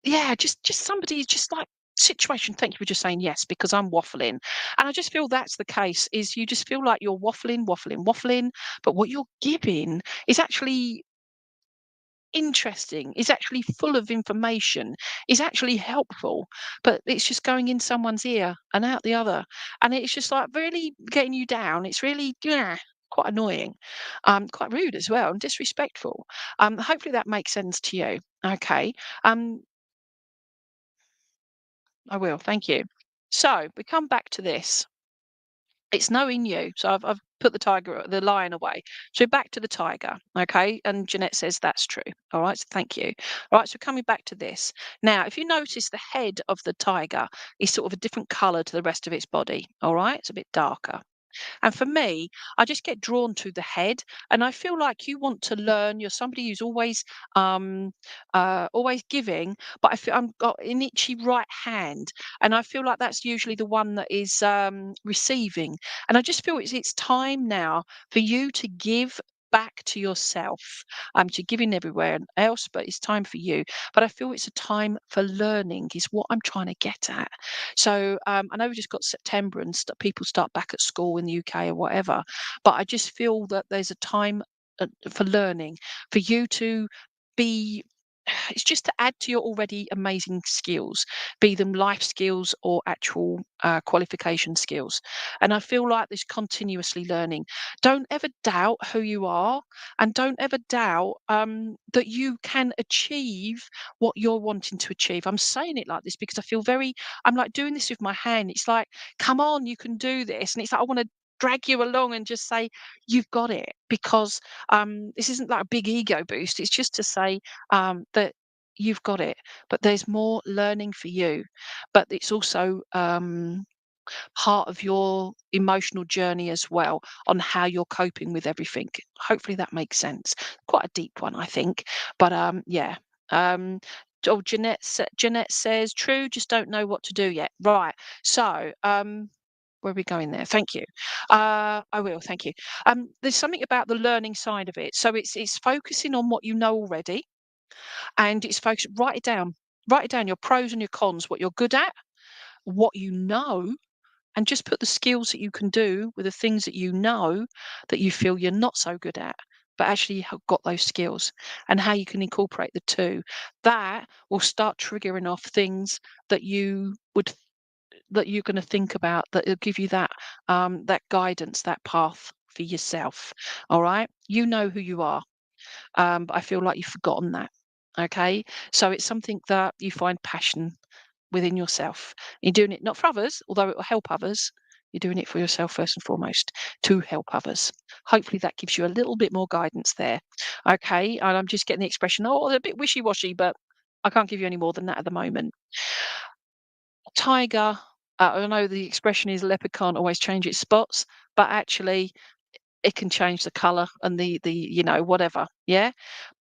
yeah, just somebody just like situation. Thank you for just saying yes because I'm waffling, and I just feel that's the case. Is you just feel like you're waffling, waffling, waffling, but what you're giving is actually interesting, is actually full of information, is actually helpful, but it's just going in someone's ear and out the other. And it's just like really getting you down. It's really, yeah, quite annoying, quite rude as well and disrespectful. Hopefully that makes sense to you. Okay. Um, I will. Thank you. So we come back to this. It's knowing you. So I've put the lion away. So back to the tiger, okay? And Jeanette says that's true. All right, so thank you. All right, so coming back to this. Now, if you notice the head of the tiger is sort of a different color to the rest of its body, all right? It's a bit darker. And for me, I just get drawn to the head, and I feel like you want to learn. You're somebody who's um, always giving, but I feel I'm got an itchy right hand, and I feel like that's usually the one that is receiving. And I just feel it's time now for you to give back to yourself. To giving everywhere else, but it's time for you. But I feel it's a time for learning, is what I'm trying to get at. So I know we just got September and people start back at school in the UK or whatever, but I just feel that there's a time for learning, for you to be. It's just to add to your already amazing skills, be them life skills or actual qualification skills. And I feel like this continuously learning. Don't ever doubt who you are, and don't ever doubt that you can achieve what you're wanting to achieve. I'm saying it like this because I feel very I'm like doing this with my hand. It's like, come on, you can do this. And it's like, I want to drag you along and just say, you've got it. Because this isn't like a big ego boost. It's just to say that you've got it. But there's more learning for you. But it's also part of your emotional journey as well on how you're coping with everything. Hopefully that makes sense. Quite a deep one, I think. But yeah. Um, oh, Jeanette says, true, just don't know what to do yet. Right. So, where are we going there? Thank you. I will. Thank you. There's something about the learning side of it. So it's focusing on what you know already, and it's focus. Write it down. Write it down. Your pros and your cons. What you're good at, what you know, and just put the skills that you can do with the things that you know that you feel you're not so good at, but actually you have got those skills, and how you can incorporate the two. That will start triggering off things that that you're going to think about, that will give you that guidance, that path for yourself. All right, you know who you are, but I feel like you've forgotten that. Okay, so it's something that you find passion within yourself. You're doing it not for others, although it will help others. You're doing it for yourself first and foremost, to help others. Hopefully that gives you a little bit more guidance there. Okay. And I'm just getting the expression, oh, they're a bit wishy washy, but I can't give you any more than that at the moment. Tiger, I know the expression is leopard can't always change its spots, but actually it can change the color and the whatever, yeah,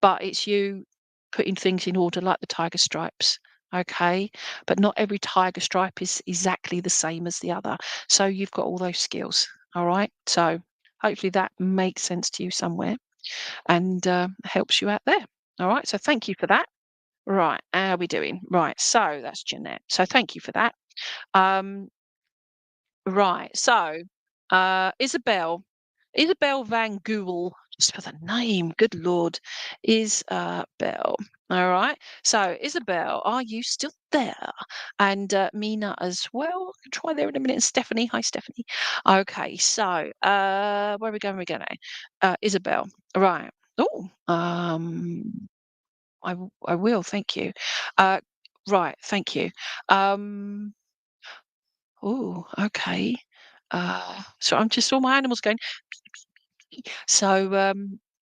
but it's you putting things in order like the tiger stripes, okay, but not every tiger stripe is exactly the same as the other, so you've got all those skills. All right, so hopefully that makes sense to you somewhere, and helps you out there. All right, so thank you for that. Right, how are we doing? Right, so that's Jeanette, so thank you for that. um Right. So, Isabel Van Gool, just for the name, good Lord, Isabel. All right. So, Isabel, are you still there? And Mina as well. Try there in a minute. And Stephanie. Hi, Stephanie. Okay. So, where are we going? We're going. Isabel. Right. Oh, I will. Thank you. Uh, right. Thank you. Um, Oh, okay. So I'm just all my animals going. So,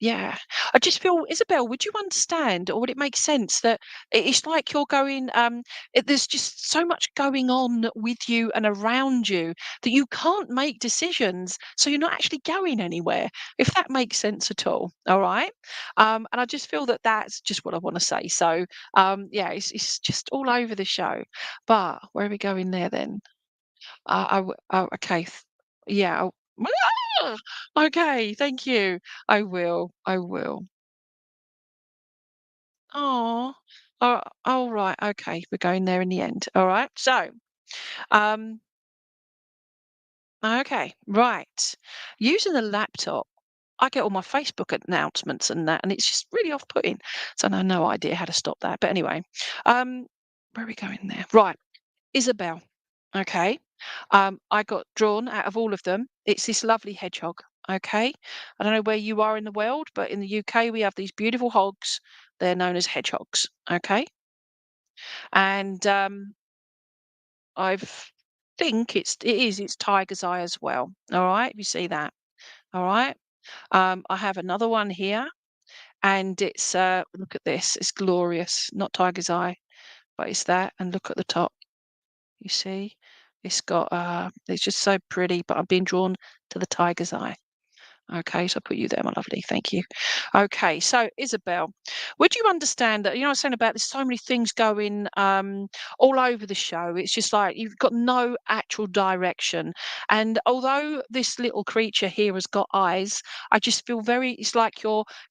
yeah, I just feel, Isabel, would you understand, or would it make sense that it's like you're going, there's just so much going on with you and around you that you can't make decisions. So you're not actually going anywhere, if that makes sense at all. All right. And I just feel that that's just what I want to say. So, yeah, it's just all over the show. But where are we going there then? Oh, okay. Yeah. Ah! Okay, thank you. I will. I will. Oh. Oh, right. Okay, we're going there in the end. All right. So, um, okay, right. Using the laptop, I get all my Facebook announcements and that, and it's just really off-putting. So I have no idea how to stop that. But anyway, um, where are we going there? Right. Isabel. Okay. I got drawn out of all of them. It's this lovely hedgehog. Okay. I don't know where you are in the world, but in the UK, we have these beautiful hogs. They're known as hedgehogs. Okay. And I've think it's tiger's eye as well. All right. You see that. All right. I have another one here, and it's look at this. It's glorious. Not tiger's eye, but it's that. And look at the top. You see, it's just so pretty, but I'm being drawn to the tiger's eye. Okay, so I put you there, my lovely. Thank you. Okay, so Isabel, would you understand that? I was saying about there's so many things going all over the show. It's just like you've got no actual direction. And although this little creature here has got eyes, I just feel it's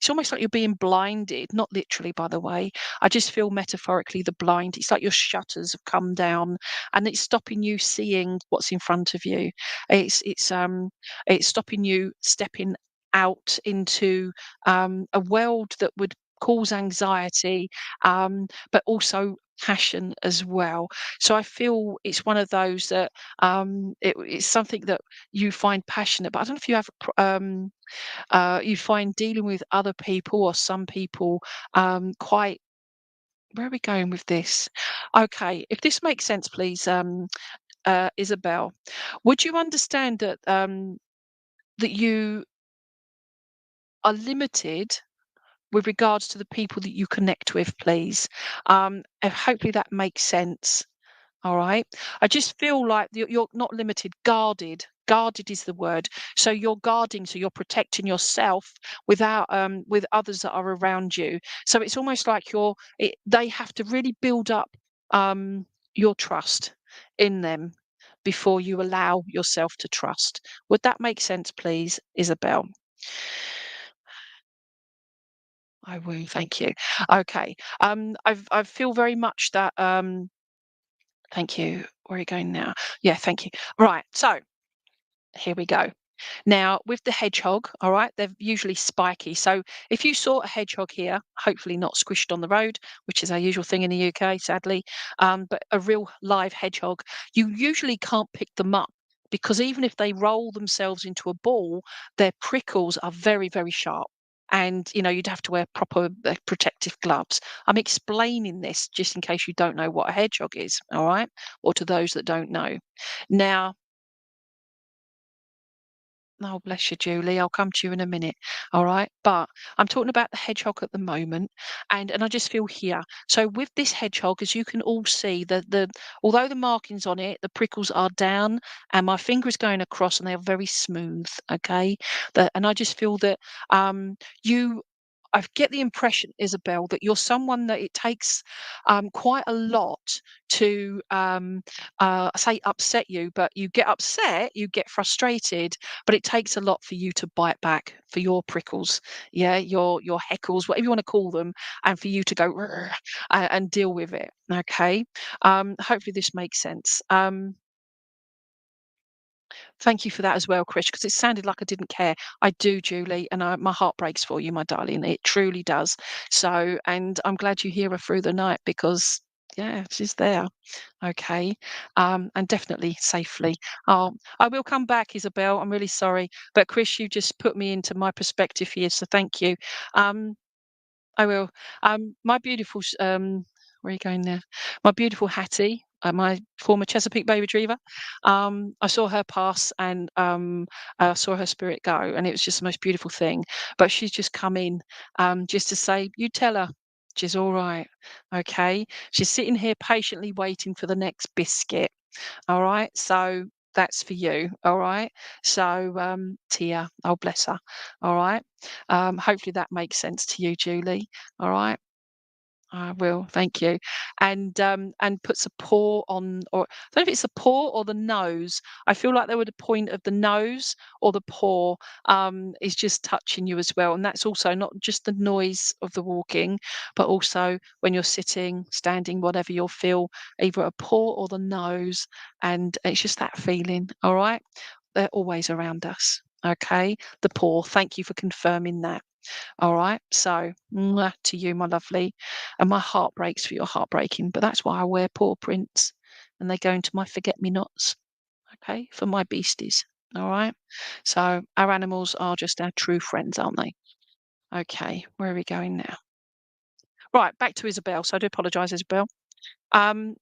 almost like you're being blinded, not literally, by the way. I just feel metaphorically the blind. It's like your shutters have come down and it's stopping you seeing what's in front of you. It's stopping you stepping out into a world that would cause anxiety, but also passion as well. So I feel it's one of those that it's something that you find passionate. But I don't know if you have you find dealing with other people or some people quite. Where are we going with this? Okay, if this makes sense, please, Isabel, would you understand that you are limited with regards to the people that you connect with, please. And hopefully that makes sense. All right. I just feel like you're not limited, guarded. Guarded is the word. So you're guarding, so you're protecting yourself without with others that are around you. So it's almost like they have to really build up your trust in them before you allow yourself to trust. Would that make sense, please, Isabel? I will, thank you. Okay. I feel very much that thank you. Where are you going now? Yeah, thank you. Right. So here we go. Now, with the hedgehog, all right, they're usually spiky. So if you saw a hedgehog here, hopefully not squished on the road, which is our usual thing in the UK, sadly, but a real live hedgehog, you usually can't pick them up because even if they roll themselves into a ball, their prickles are very, very sharp. And you'd have to wear proper protective gloves. I'm explaining this just in case you don't know what a hedgehog is, all right, or to those that don't know. Now, oh, bless you, Julie. I'll come to you in a minute. All right. But I'm talking about the hedgehog at the moment. And I just feel here. So with this hedgehog, as you can all see, the although the markings on it, the prickles are down and my finger is going across and they are very smooth. Okay. And I just feel that you I get the impression, Isabel, that you're someone that it takes quite a lot to say upset you, but you get upset, you get frustrated, but it takes a lot for you to bite back for your prickles, yeah, your heckles, whatever you want to call them, and for you to go "Rrr," and deal with it. Okay, hopefully this makes sense. Thank you for that as well, Chris, because it sounded like I didn't care. I do, Julie, and my heart breaks for you, my darling. It truly does. So, and I'm glad you hear her through the night because, yeah, she's there. Okay, and definitely safely. I will come back, Isabel. I'm really sorry, but Chris, you just put me into my perspective here, so thank you. Um, I will. My beautiful. Where are you going there? My beautiful Hattie. my former Chesapeake Bay Retriever. I saw her pass and I saw her spirit go, and it was just the most beautiful thing. But she's just come in just to say, "You tell her she's all right, okay?" She's sitting here patiently waiting for the next biscuit. All right, so that's for you. All right, so Tia, oh bless her. All right, hopefully that makes sense to you, Julie. All right. I will, thank you. And puts a paw on, or I don't know if it's the paw or the nose. I feel like they were the point of the nose or the paw is just touching you as well. And that's also not just the noise of the walking, but also when you're sitting, standing, whatever you'll feel, either a paw or the nose. And it's just that feeling. All right. They're always around us. Okay. The paw. Thank you for confirming that. All right. So, mwah to you, my lovely. And my heart breaks for your heartbreaking, but that's why I wear paw prints and they go into my forget me nots. Okay. For my beasties. All right. So, our animals are just our true friends, aren't they? Okay. Where are we going now? Right. Back to Isabel. So, I do apologize, Isabel. Um,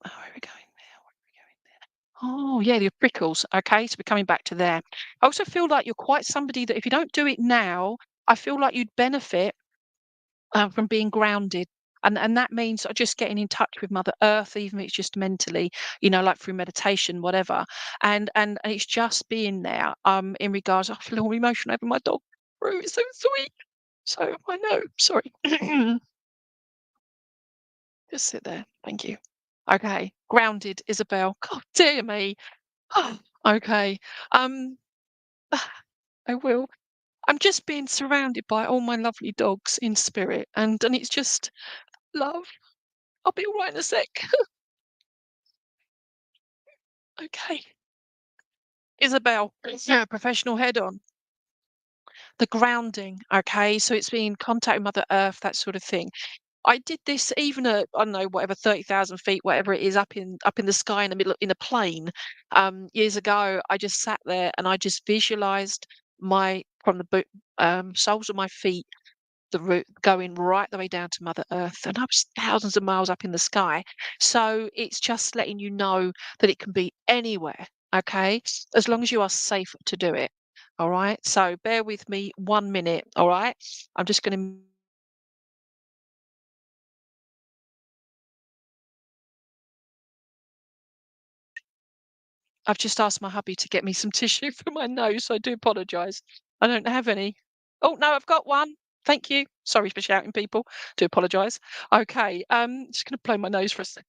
where are we going now? Where are we going now? Oh, yeah, the prickles. Okay. So, we're coming back to there. I also feel like you're quite somebody that if you don't do it now, I feel like you'd benefit from being grounded. And that means just getting in touch with Mother Earth, even if it's just mentally, like through meditation, whatever. And it's just being there. In regards, I feel all emotional over my dog. Oh, it's so sweet. So I know. Sorry. Just sit there. Thank you. Okay. Grounded, Isabel. God dear me. Oh, okay. Um, I will. I'm just being surrounded by all my lovely dogs in spirit, and it's just love. I'll be all right in a sec. Okay. Isabel, yeah, professional head on. The grounding, okay? So it's being contact with Mother Earth, that sort of thing. I did this even at, I don't know, whatever, 30,000 feet, whatever it is, up in the sky in the middle in a plane. Years ago, I just sat there and I just visualized my from the soles of my feet the route going right the way down to Mother Earth, and I was thousands of miles up in the sky. So it's just letting you know that it can be anywhere, okay? As long as you are safe to do it. All right. So bear with me 1 minute. All right. I'm just going to. I've just asked my hubby to get me some tissue for my nose, so I do apologise. I don't have any. Oh no, I've got one. Thank you. Sorry for shouting, people. Do apologise. Okay. Just going to blow my nose for a second.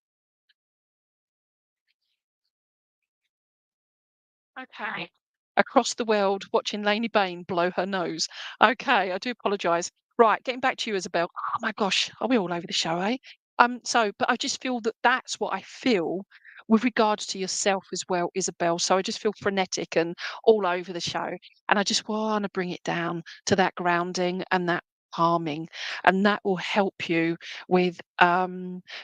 Okay. Across the world watching Lainey Baine blow her nose. Okay, I do apologise. Right, getting back to you, Isabel. Oh my gosh, are we all over the show, eh? But I just feel that that's what I feel with regards to yourself as well, Isabel. So I just feel frenetic and all over the show. And I just want to bring it down to that grounding and that calming. And that will help you with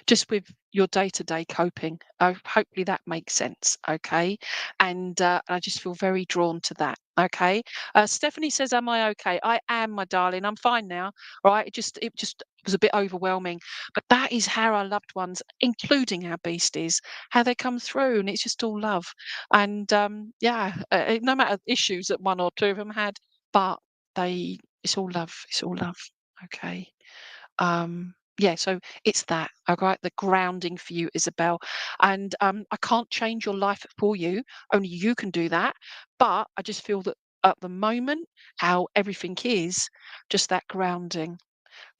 just with your day-to-day coping. Hopefully that makes sense. Okay. And I just feel very drawn to that. Okay. Stephanie says, "Am I okay?" I am, my darling. I'm fine now. Right. It just was a bit overwhelming, but that is how our loved ones, including our beasties, how they come through, and it's just all love. And yeah, no matter issues that one or two of them had, but it's all love. It's all love. Okay. Yeah, so it's that, all right, the grounding for you, Isabel. And I can't change your life for you, only you can do that. But I just feel that at the moment, how everything is, just that grounding,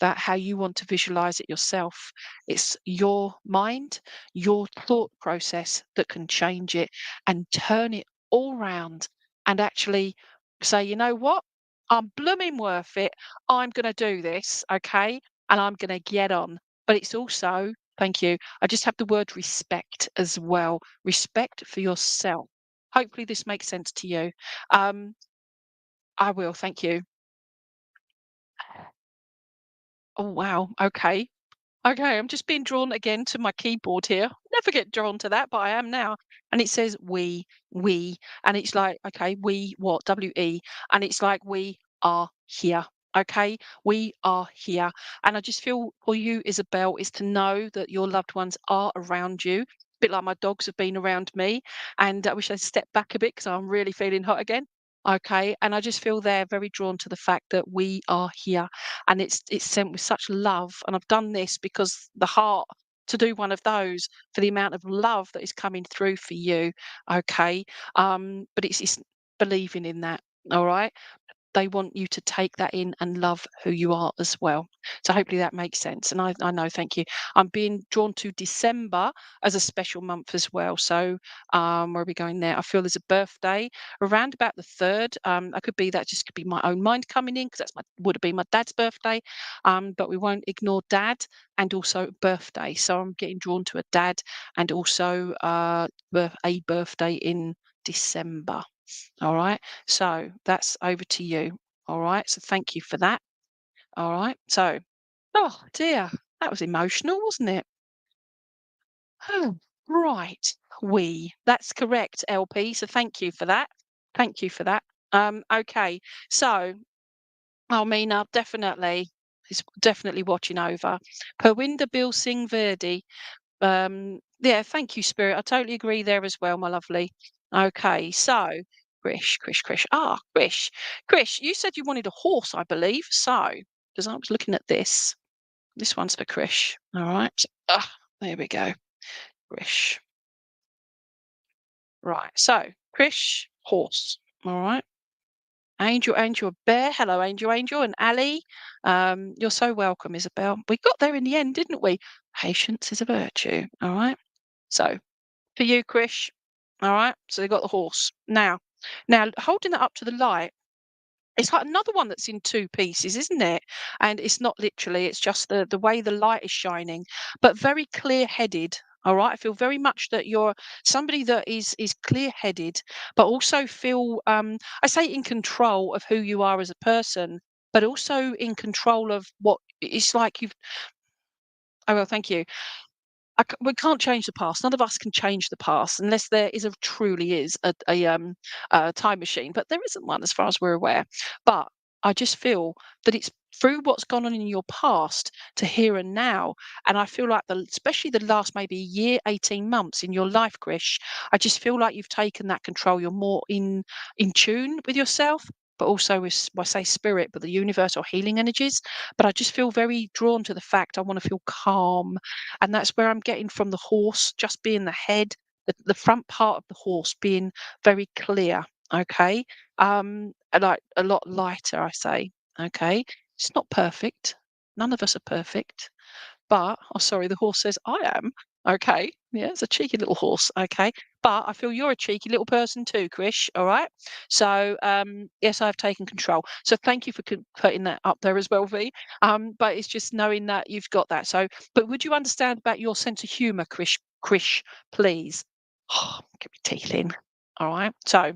that how you want to visualize it yourself. It's your mind, your thought process that can change it and turn it all round and actually say, you know what? I'm blooming worth it. I'm going to do this. Okay. And I'm going to get on. But it's also, thank you. I just have the word respect as well. Respect for yourself. Hopefully, this makes sense to you. Um, I will. Thank you. Oh, wow. Okay. Okay, I'm just being drawn again to my keyboard here. Never get drawn to that, but I am now. And it says we, and it's like, okay, we what? WE. And it's like we are here. Okay, we are here. And I just feel for you, Isabel, is to know that your loved ones are around you. A bit like my dogs have been around me. And I wish I'd step back a bit because I'm really feeling hot again. Okay. And I just feel they're very drawn to the fact that we are here. And it's sent with such love. And I've done this because the heart to do one of those for the amount of love that is coming through for you. Okay. But it's believing in that. All right, they want you to take that in and love who you are as well. So hopefully that makes sense. And I know, thank you. I'm being drawn to December as a special month as well. So where are we going there? I feel there's a birthday around about the third. I could be that just could be my own mind coming in because that's my would have been my dad's birthday. But we won't ignore dad and also birthday. So I'm getting drawn to a dad and also a birthday in December. All right. So that's over to you. All right. So thank you for that. All right. So, oh dear, that was emotional, wasn't it? Oh, right. That's correct, LP. So thank you for that. Thank you for that. Okay. So, Almina definitely is definitely watching over. Perwinda Bill Singh Verdi. Yeah, thank you, Spirit. I totally agree there as well, my lovely. Okay, so Krish. Ah, Krish, you said you wanted a horse, I believe. So, because I was looking at this. This one's for Krish. All right. Ah, there we go. Krish. Right. So, Krish, horse. All right. Angel, Bear. Hello, Angel, and Ali. You're so welcome, Isabel. We got there in the end, didn't we? Patience is a virtue. All right. So, for you, Krish. All right. So they got the horse. Now holding it up to the light, it's like another one that's in two pieces, isn't it? And it's not literally, it's just the way the light is shining, but very clear-headed. All right. I feel very much that you're somebody that is clear-headed, but also feel I say in control of who you are as a person, but also in control of what it's like you've oh well, thank you. We can't change the past. None of us can change the past unless there is a truly is a time machine. But there isn't one, as far as we're aware. But I just feel that it's through what's gone on in your past to here and now. And I feel like especially the last maybe year, 18 months in your life, Krish, I just feel like you've taken that control. You're more in tune with yourself, but also with, I say spirit, but the universe or healing energies. But I just feel very drawn to the fact I want to feel calm, and that's where I'm getting from the horse just being the head, the front part of the horse being very clear. Okay. Like a lot lighter, I say. Okay. It's not perfect. None of us are perfect. But oh, sorry, the horse says I am. Okay. Yeah, it's a cheeky little horse. Okay. But I feel you're a cheeky little person too, Krish. All right. So yes, I've taken control. So thank you for putting that up there as well, V. But it's just knowing that you've got that. So, but would you understand about your sense of humour, Krish, please? Oh, get my teeth in. All right. So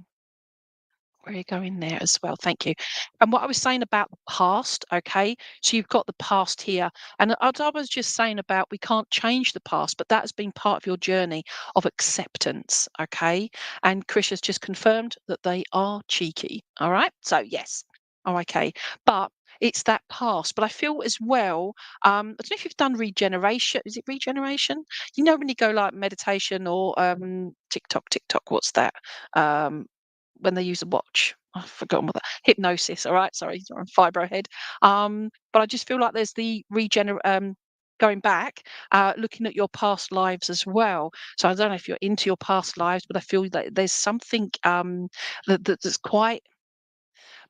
where are you going there as well? Thank you. And what I was saying about the past, okay? So you've got the past here. And as I was just saying about we can't change the past, but that has been part of your journey of acceptance, okay? And Chris has just confirmed that they are cheeky. All right. So yes. Oh, okay. But it's that past. But I feel as well, I don't know if you've done regeneration. Is it regeneration? You know, when you go like meditation or TikTok, what's that? Um, when they use a watch. I've forgotten what that hypnosis. All right, sorry, I'm fibro head. But I just feel like there's the going back, looking at your past lives as well. So I don't know if you're into your past lives, but I feel that there's something that's quite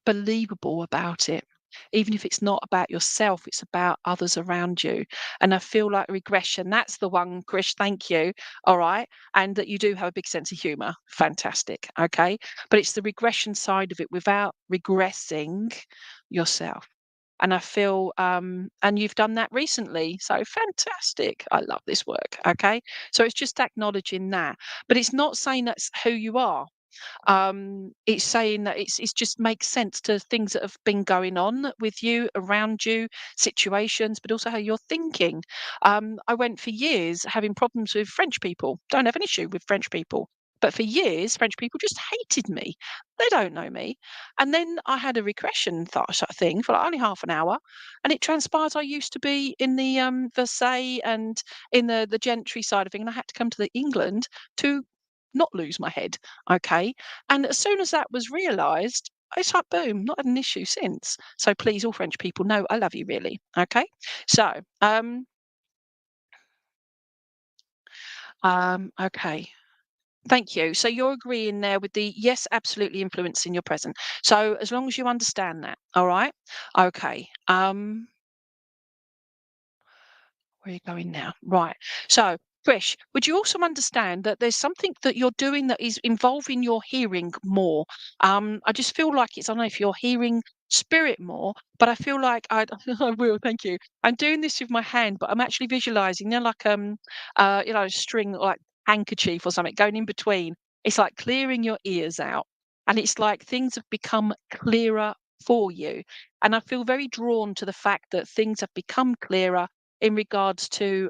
believable about it. Even if it's not about yourself, it's about others around you. And I feel like regression, that's the one, Krish, thank you. All right. And that you do have a big sense of humor. Fantastic. Okay. But it's the regression side of it without regressing yourself. And I feel, and you've done that recently. So fantastic. I love this work. Okay. So it's just acknowledging that. But it's not saying that's who you are. It's saying that it's just makes sense to things that have been going on with you, around you, situations, but also how you're thinking. I went for years having problems with French people. Don't have an issue with French people. But for years, French people just hated me. They don't know me. And then I had a regression sort of thing for like only half an hour, and it transpires I used to be in the Versailles and in the gentry side of things, and I had to come to the England to not lose my head. Okay, and as soon as that was realised, it's like boom, not had an issue since. So please, all French people, know I love you really. Okay, so okay. Thank you. So you're agreeing there with the yes, absolutely influencing your present. So as long as you understand that, all right? Okay. Where are you going now? Right. So, Trish, would you also understand that there's something that you're doing that is involving your hearing more? I just feel like it's, I don't know if you're hearing spirit more, but I feel like I will, thank you. I'm doing this with my hand, but I'm actually visualizing, like a string like handkerchief or something going in between. It's like clearing your ears out. And it's like things have become clearer for you. And I feel very drawn to the fact that things have become clearer in regards to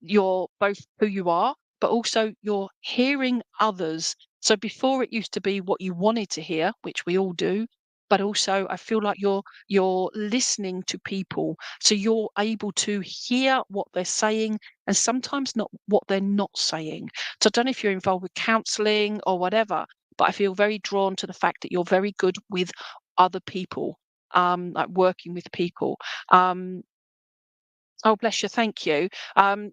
your both who you are, but also you're hearing others. So before it used to be what you wanted to hear, which we all do, but also I feel like you're listening to people, so you're able to hear what they're saying and sometimes not what they're not saying. So I don't know if you're involved with counselling or whatever, but I feel very drawn to the fact that you're very good with other people, like working with people. Um, Oh, bless you. Thank you.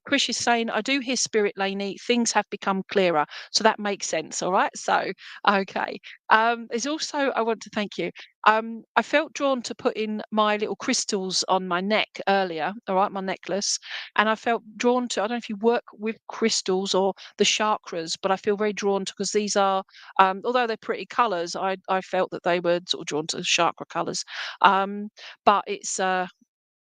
Chris is saying, I do hear spirit, Laney. Things have become clearer. So that makes sense. All right. So, okay. There's also, I want to thank you. I felt drawn to put in my little crystals on my neck earlier. All right. My necklace. And I felt drawn to, I don't know if you work with crystals or the chakras, but I feel very drawn to because these are, although they're pretty colors, I felt that they were sort of drawn to the chakra colors. But it's,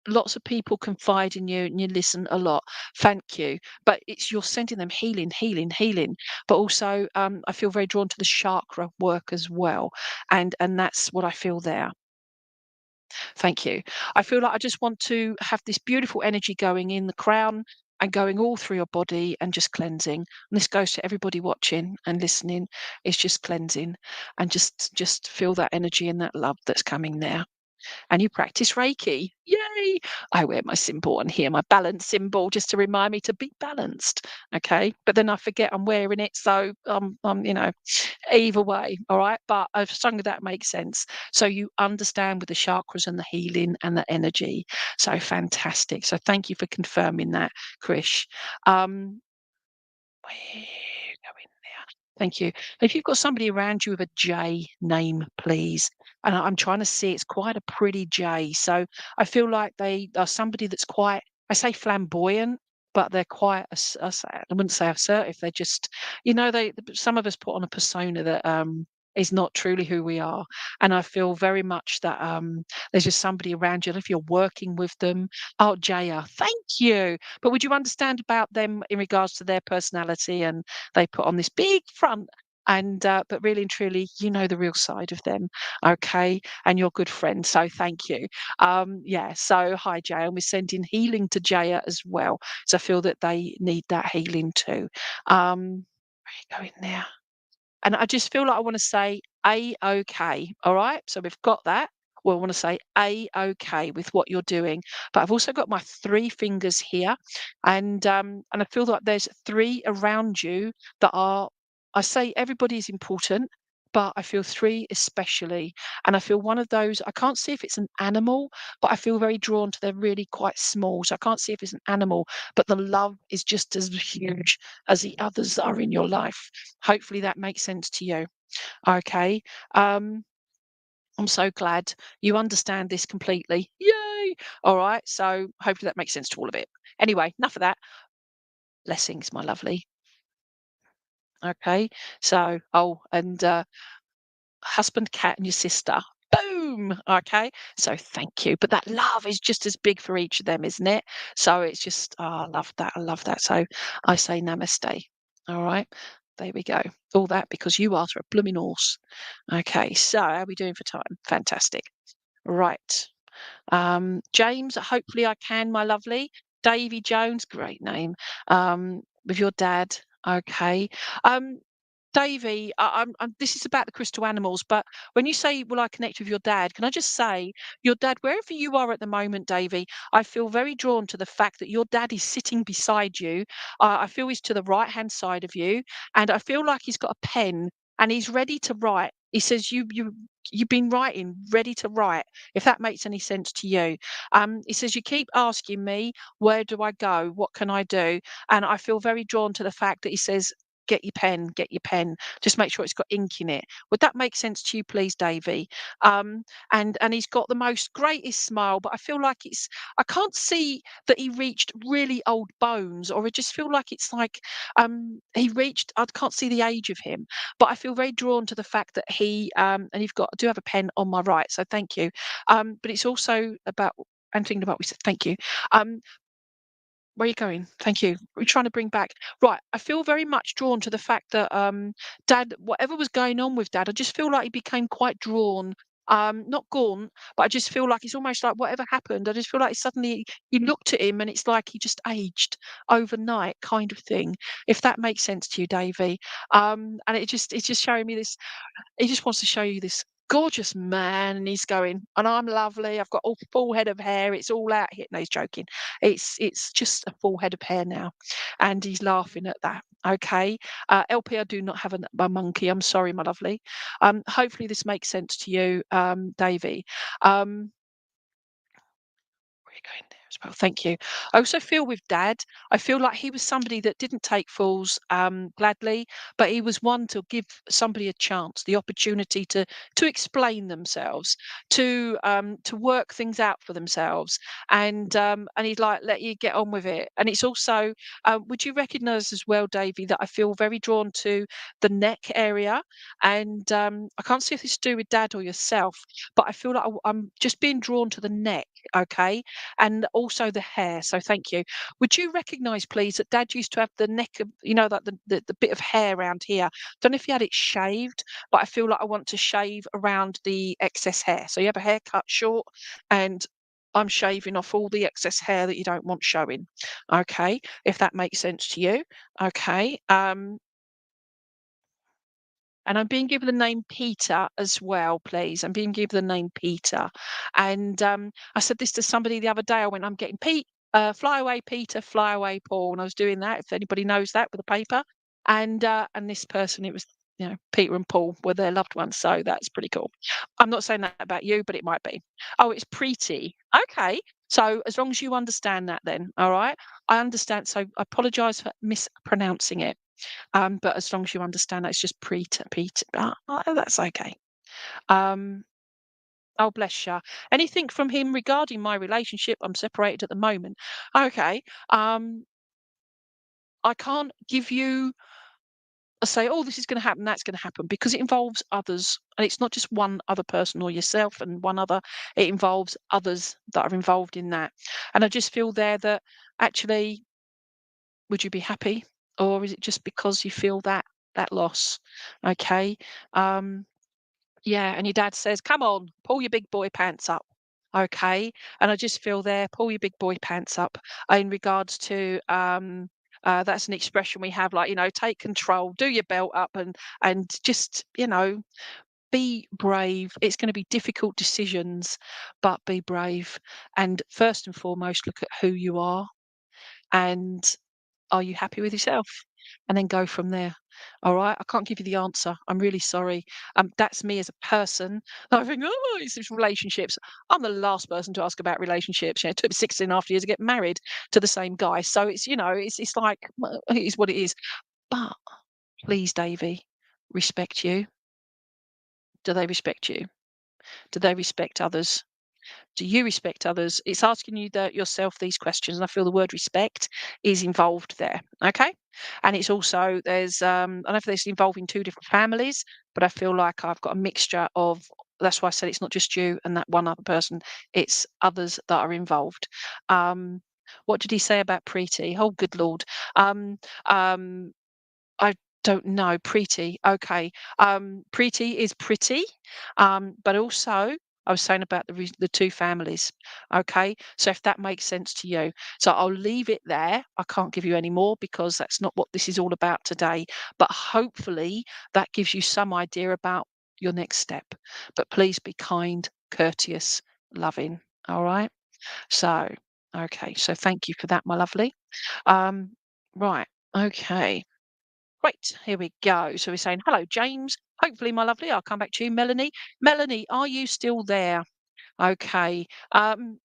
lots of people confide in you and you listen a lot. Thank you. But it's you're sending them healing, healing, healing. But also, I feel very drawn to the chakra work as well, and that's what I feel there. Thank you. I feel like I just want to have this beautiful energy going in the crown and going all through your body and just cleansing. And this goes to everybody watching and listening. It's just cleansing and just feel that energy and that love that's coming there. And you practice Reiki. Yay! I wear my symbol on here, my balance symbol, just to remind me to be balanced. Okay. But then I forget I'm wearing it. So either way. All right. But I've sung that makes sense. So you understand with the chakras and the healing and the energy. So fantastic. So thank you for confirming that, Krish. Um, where going there? Thank you. If you've got somebody around you with a J name, please. And I'm trying to see, it's quite a pretty J. So I feel like they are somebody that's quite, I say flamboyant, but they're quite, I wouldn't say assertive. They're just, some of us put on a persona that is not truly who we are. And I feel very much that there's just somebody around you. And if you're working with them, oh, Jaya, thank you. But would you understand about them in regards to their personality and they put on this big front and but really and truly you know the real side of them, okay, and you're good friends, so thank you. Yeah, so hi Jaya, and we're sending healing to Jaya as well, so I feel that they need that healing too. Where are you going now? And I just feel like I want to say A-OK. All right. So we've got that. We want to say A-OK with what you're doing. But I've also got my three fingers here. And I feel like there's three around you that are, I say everybody is important, but I feel three especially. And I feel one of those, I can't see if it's an animal, but I feel very drawn to they're really quite small. So I can't see if it's an animal, but the love is just as huge as the others are in your life. Hopefully that makes sense to you. Okay. Um, I'm so glad you understand this completely. Yay! All right. So hopefully that makes sense to all of it. Anyway, enough of that. Blessings, my lovely. Okay. So, oh, and husband, cat, and your sister. Boom. Okay. So thank you. But that love is just as big for each of them, isn't it? So it's just, oh, I love that. I love that. So I say namaste. All right. There we go. All that because you are a blooming horse. Okay. So how are we doing for time? Fantastic. Right. James, hopefully I can, my lovely. Davy Jones, great name. With your dad. Okay. Um, Davy, this is about the crystal animals, but when you say, "Will I connect with your dad?" Can I just say, your dad, wherever you are at the moment, Davy, I feel very drawn to the fact that your dad is sitting beside you. I feel he's to the right-hand side of you, and I feel like he's got a pen and he's ready to write. He says, You've been writing, ready to write, if that makes any sense to you. He says, "You keep asking me, where do I go? What can I do?" And I feel very drawn to the fact that he says, "Get your pen, get your pen. Just make sure it's got ink in it." Would that make sense to you, please, Davy? And he's got the most greatest smile, but I feel like I can't see that he reached really old bones, or I just feel like it's like he reached. I can't see the age of him, but I feel very drawn to the fact that and you've got. I do have a pen on my right, so thank you. But it's also about. I'm thinking about. We said thank you. Um, where are you going? Thank you. We're trying to bring back. Right. I feel very much drawn to the fact that Dad, whatever was going on with Dad, I just feel like he became quite drawn. Not gaunt, but I just feel like it's almost like whatever happened. I just feel like suddenly you looked at him and it's like he just aged overnight, kind of thing. If that makes sense to you, Davy. And it's just showing me this. He just wants to show you this gorgeous man, and he's going, and I'm lovely. I've got a full head of hair. It's all out here. No, he's joking. It's just a full head of hair now, and he's laughing at that. Okay, LP, I do not have a monkey. I'm sorry, my lovely. Hopefully this makes sense to you, Davy. Um, where are you going there as well? Thank you. I also feel with Dad, I feel like he was somebody that didn't take fools gladly, but he was one to give somebody a chance, the opportunity to explain themselves, to work things out for themselves, and he'd like let you get on with it. And it's also, would you recognise as well, Davy, that I feel very drawn to the neck area, and I can't see if it's to do with Dad or yourself, but I feel like I'm just being drawn to the neck. Okay, and also the hair. So thank you. Would you recognise, please, that Dad used to have the neck of, that the bit of hair around here. Don't know if he had it shaved, but I feel like I want to shave around the excess hair. So you have a haircut short, and I'm shaving off all the excess hair that you don't want showing. Okay, if that makes sense to you. Okay. And I'm being given the name Peter as well, please. I'm being given the name Peter. And I said this to somebody the other day. I went, I'm getting Pete, fly away, Peter, fly away, Paul. And I was doing that, if anybody knows that, with a paper. And this person, it was, Peter and Paul were their loved ones. So that's pretty cool. I'm not saying that about you, but it might be. Oh, it's Preety. Okay. So as long as you understand that, then, all right. I understand. So I apologize for mispronouncing it. But as long as you understand that it's just Pete, that's okay. Um, oh, bless you. Anything from him regarding my relationship? I'm separated at the moment. Okay. Um, I can't give you say, oh, this is going to happen, that's going to happen, because it involves others, and it's not just one other person or yourself and one other. It involves others that are involved in that, and I just feel there that actually, would you be happy, or is it just because you feel that loss? Okay. Um, yeah, and your dad says, "Come on, pull your big boy pants up." Okay. And I just feel there, pull your big boy pants up, in regards to that's an expression we have, like, take control, do your belt up, and just, be brave. It's going to be difficult decisions, but be brave. And first and foremost, look at who you are, and are you happy with yourself? And then go from there. All right. I can't give you the answer. I'm really sorry. That's me as a person. I think, oh, it's relationships. I'm the last person to ask about relationships. It took me 16 and a half years to get married to the same guy. So it's like, well, it is what it is. But please, Davy, respect you. Do they respect you? Do they respect others? Do you respect others? It's asking you yourself these questions, and I feel the word respect is involved there. Okay, and it's also I don't know if it's involving two different families, but I feel like I've got a mixture of. That's why I said it's not just you and that one other person; it's others that are involved. Um, what did he say about Preeti? Oh, good lord. Um, um, I don't know. Preeti. Okay. Preeti is pretty, but also I was saying about the two families. Okay, so if that makes sense to you, so I'll leave it there. I can't give you any more because that's not what this is all about today. But hopefully that gives you some idea about your next step. But please be kind, courteous, loving. All right. So, okay. So thank you for that, my lovely. Um, right. Okay. Great. Here we go. So we're saying, hello, James. Hopefully, my lovely, I'll come back to you, Melanie. Melanie, are you still there? Okay. Can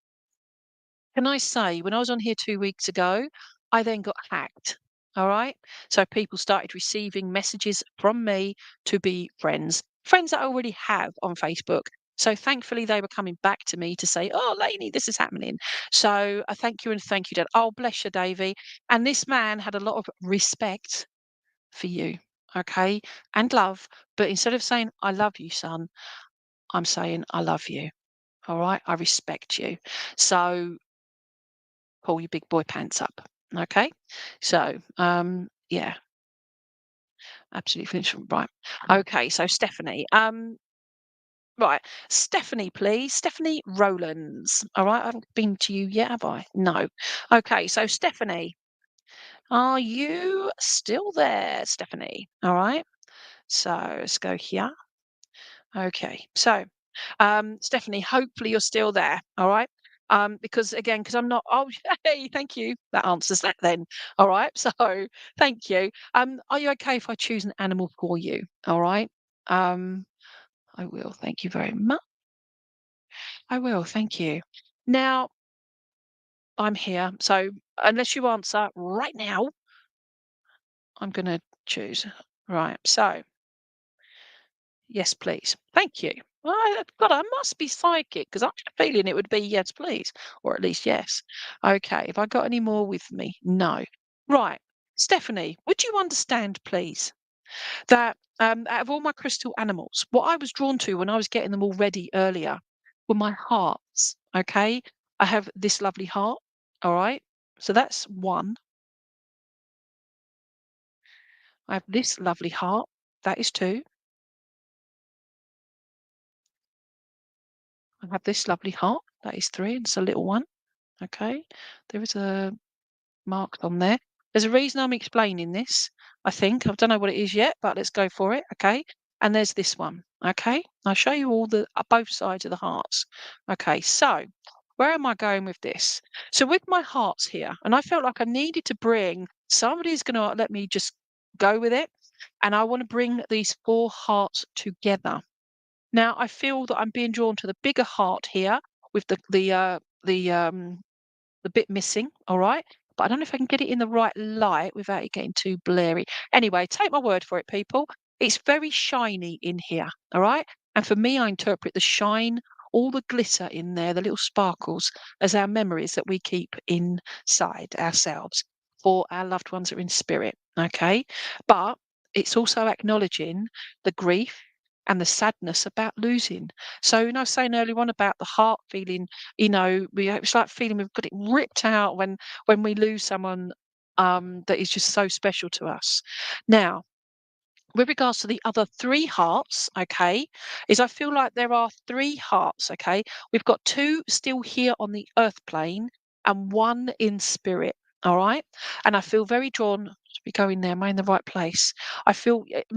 I say, when I was on here 2 weeks ago, I then got hacked. All right. So people started receiving messages from me to be friends, friends that I already have on Facebook. So thankfully, they were coming back to me to say, "Oh, Lainey, this is happening." So I thank you and thank you, Dad. Oh, bless you, Davy. And this man had a lot of respect for you, okay, and love. But instead of saying, "I love you, son," I'm saying, "I love you." All right. I respect you. So pull your big boy pants up. Okay. So, yeah, absolutely finished. Right. Okay. So Stephanie, right. Stephanie, please. Stephanie Rowlands. All right. I haven't been to you yet, have I? No. Okay. So Stephanie, are you still there, Stephanie? All right. So let's go here. Okay. So, Stephanie, hopefully you're still there. All right. Because again, because I'm not. Oh, hey, thank you. That answers that then. All right. So, thank you. Are you okay if I choose an animal for you? All right. Um, I will. Thank you very much. I will. Thank you. Now, I'm here. So, unless you answer right now, I'm going to choose. Right. So, yes, please. Thank you. God, I must be psychic because I'm feeling it would be yes, please, or at least yes. Okay. Have I got any more with me? No. Right. Stephanie, would you understand, please, that out of all my crystal animals, what I was drawn to when I was getting them all ready earlier were my hearts. Okay. I have this lovely heart. All right. So that's one. I have this lovely heart. That is two. I have this lovely heart. That is three. And it's a little one. Okay. There is a marked on there. There's a reason I'm explaining this, I think. I don't know what it is yet, but let's go for it. Okay. And there's this one. Okay. I'll show you all the both sides of the hearts. Okay. So where am I going with this? So with my hearts here, and I felt like I needed to bring somebody's going to let me just go with it. And I want to bring these four hearts together. Now I feel that I'm being drawn to the bigger heart here with the bit missing, all right? But I don't know if I can get it in the right light without it getting too blurry. Anyway, take my word for it, people. It's very shiny in here, all right? And for me, I interpret the shine, all the glitter in there, the little sparkles, as our memories that we keep inside ourselves for our loved ones that are in spirit, okay? But it's also acknowledging the grief and the sadness about losing. So, I was saying earlier on about the heart feeling, it's like feeling we've got it ripped out when we lose someone that is just so special to us. Now, with regards to the other three hearts, okay, is I feel like there are three hearts, okay. We've got two still here on the earth plane and one in spirit. All right. And I feel very drawn to be going there. Am I in the right place? I'm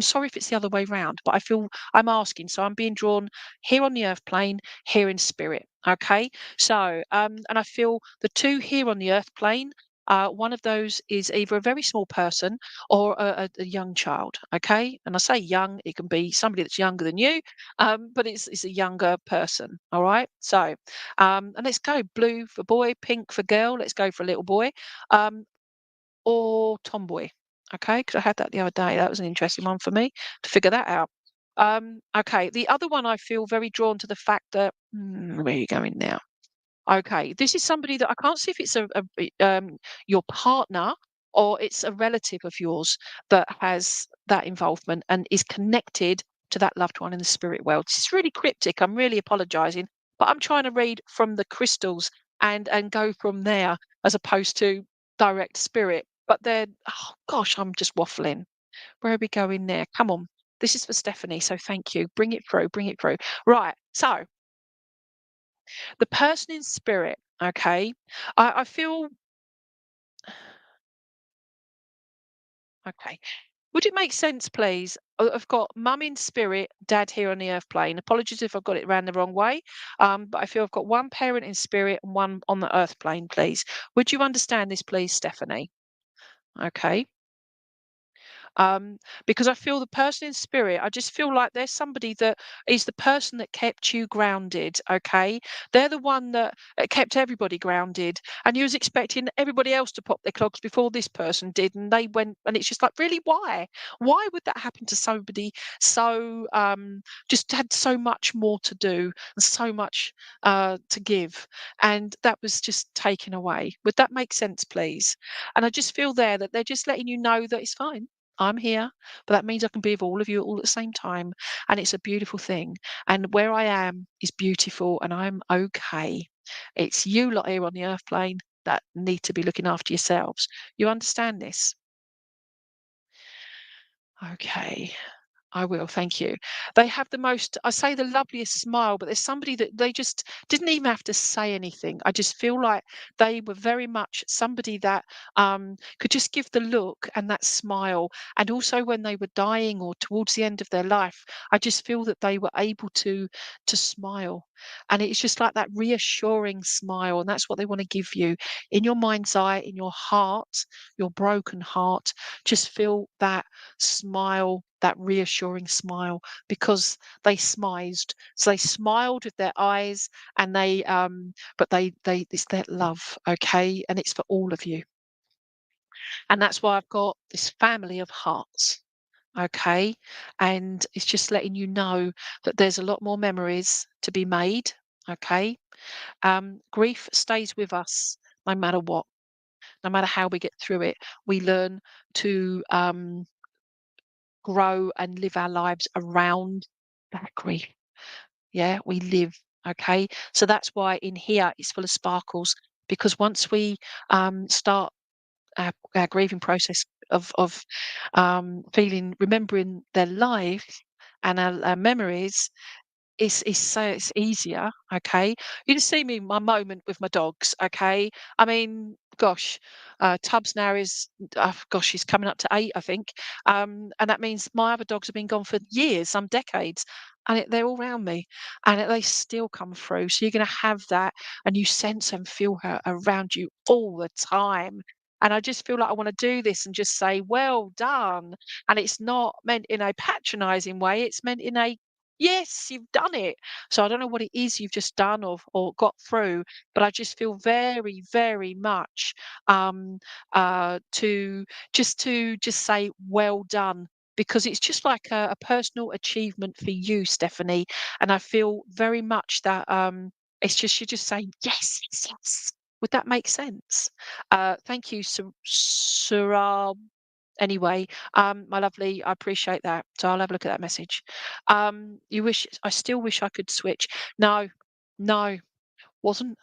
sorry if it's the other way round, but I feel I'm asking. So I'm being drawn here on the earth plane, here in spirit. Okay. So, and I feel the two here on the earth plane, one of those is either a very small person or a young child. Okay, and I say young, it can be somebody that's younger than you, but it's a younger person. All right, so and let's go blue for boy, pink for girl. Let's go for a little boy, um, or tomboy. Okay, because I had that the other day. That was an interesting one for me to figure that out. Okay, the other one I feel very drawn to the fact that where are you going now? Okay, this is somebody that I can't see if it's your partner or it's a relative of yours that has that involvement and is connected to that loved one in the spirit world. It's really cryptic. I'm really apologizing, but I'm trying to read from the crystals and go from there as opposed to direct spirit. But then, oh gosh, I'm just waffling. Where are we going there? Come on. This is for Stephanie, so thank you. Bring it through, bring it through. Right. So The person in spirit, okay? I feel okay. Would it make sense, please? I've got mum in spirit, dad here on the earth plane. Apologies if I've got it round the wrong way. But I feel I've got one parent in spirit and one on the earth plane, please. Would you understand this, please, Stephanie? Okay. um, because I feel the person in spirit, I just feel like there's somebody that is the person that kept you grounded. Okay, they're the one that kept everybody grounded, and you was expecting everybody else to pop their clogs before this person did, and they went, and it's just like, really, why? Why would that happen to somebody so just had so much more to do and so much to give, and that was just taken away? Would that make sense, please? And I just feel there that they're just letting you know that it's fine. I'm here, but that means I can be with all of you all at the same time. And it's a beautiful thing. And where I am is beautiful and I'm okay. It's you lot here on the earth plane that need to be looking after yourselves. You understand this? Okay. I will, thank you. They have the most, I say the loveliest smile, but there's somebody that they just didn't even have to say anything. I just feel like they were very much somebody that could just give the look and that smile. And also when they were dying or towards the end of their life, I just feel that they were able to smile. And it's just like that reassuring smile. And that's what they want to give you in your mind's eye, in your heart, your broken heart. Just feel that smile, that reassuring smile, because they smized. So they smiled with their eyes, and but they it's their love, okay, and it's for all of you. And that's why I've got this family of hearts, okay, and it's just letting you know that there's a lot more memories to be made, okay. Grief stays with us no matter what, no matter how we get through it. We learn to grow and live our lives around that grief. Yeah, we live. Okay. So that's why in here it's full of sparkles, because once we start our grieving process of feeling, remembering their life and our memories, it's so it's easier, okay? You just see me my moment with my dogs, okay? I mean, gosh, Tubbs now is, gosh, he's coming up to 8, I think. And that means my other dogs have been gone for years, some decades, and they're all around me, and they still come through. So you're going to have that, and you sense and feel her around you all the time. And I just feel like I want to do this and just say, well done. And it's not meant in a patronizing way, it's meant in a, yes, you've done it. So I don't know what it is you've just done or got through, but I just feel very, very much to just say well done, because it's just like a personal achievement for you, Stephanie. And I feel very much that it's just, you're just saying yes, yes, yes. Would that make sense? Thank you, Sarah. Anyway, my lovely, I appreciate that. So I'll have a look at that message. You wish, I still wish I could switch. No, no, wasn't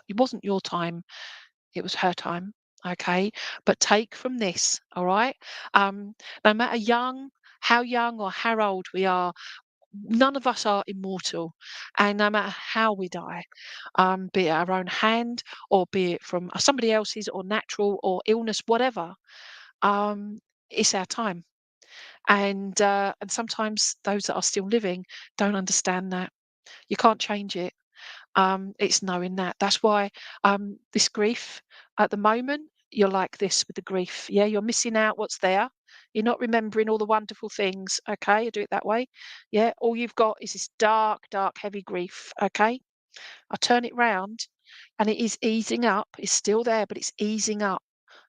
it wasn't your time. It was her time. Okay. But take from this, all right? No matter how young or how old we are, none of us are immortal. And no matter how we die, be it our own hand or be it from somebody else's or natural or illness, whatever, um, it's our time. And sometimes those that are still living don't understand that. You can't change it. It's knowing that. That's why this grief at the moment, you're like this with the grief. Yeah, you're missing out what's there. You're not remembering all the wonderful things. Okay, I do it that way. Yeah, all you've got is this dark, dark, heavy grief. Okay, I turn it round, and it is easing up. It's still there, but it's easing up.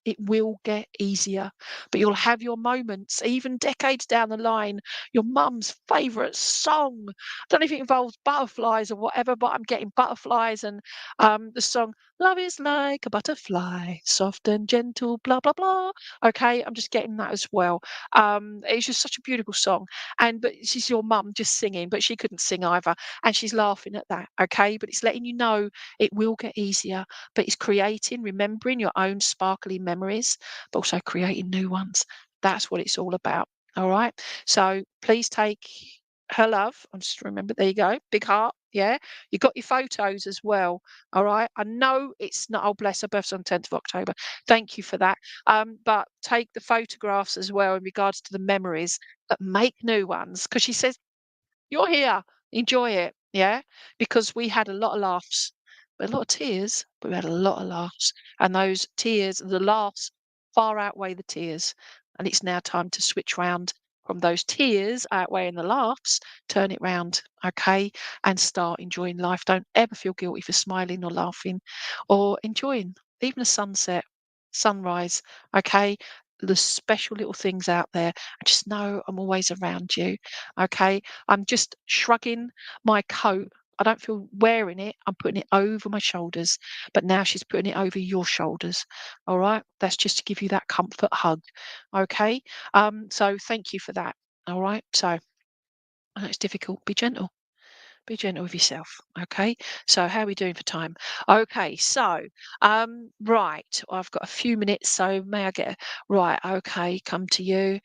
It will get easier, but you'll have your moments, even decades down the line. Your mum's favourite song. I don't know if it involves butterflies or whatever, but I'm getting butterflies, and the song "Love is like a butterfly, soft and gentle," blah blah blah. Okay, I'm just getting that as well. It's just such a beautiful song, and but she's your mum just singing, but she couldn't sing either, and she's laughing at that. Okay, but it's letting you know it will get easier, but it's creating, remembering your own sparkly memories, but also creating new ones. That's what it's all about. All right. So please take her love. I'm just remember. There you go. Big heart. Yeah, you got your photos as well. All right. I know it's not. Oh, bless her birthday's on 10th of October. Thank you for that. But take the photographs as well in regards to the memories, but make new ones because she says you're here. Enjoy it. Yeah. Because we had a lot of laughs, a lot of tears, but we had a lot of laughs. And those tears, the laughs far outweigh the tears. And it's now time to switch round from those tears outweighing the laughs, turn it round, okay? And start enjoying life. Don't ever feel guilty for smiling or laughing or enjoying even a sunset, sunrise, okay? The special little things out there. I just know I'm always around you. Okay. I'm just shrugging my coat. I don't feel wearing it. I'm putting it over my shoulders. But now she's putting it over your shoulders. All right. That's just to give you that comfort hug. Okay. So thank you for that. All right. So I know it's difficult. Be gentle. Be gentle with yourself. Okay. So how are we doing for time? Okay. So right. I've got a few minutes. So may I get right, okay, come to you.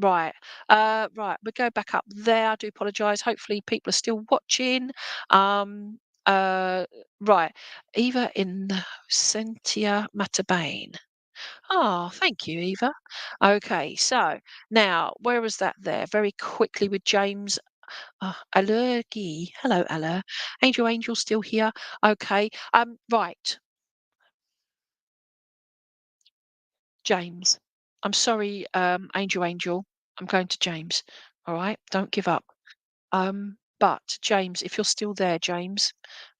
Right. Right. We go back up there. I do apologise. Hopefully people are still watching. Um uh right. Eva in Sentia Matabane. Oh, thank you, Eva. Okay, so now where was that there? Very quickly with James. Allergy. Hello, Alla. Angel still here. Okay. Right, James. I'm sorry, Angel. I'm going to James. All right. Don't give up. But James, if you're still there, James.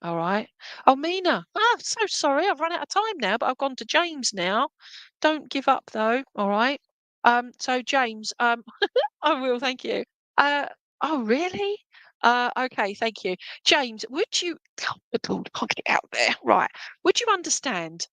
All right. Oh, Mina. Ah, so sorry. I've run out of time now, but I've gone to James now. Don't give up though. All right. So James, I will, thank you. Uh, oh, really? Okay, thank you. James, would you, oh, good Lord, I can't get it out there. Right. Would you understand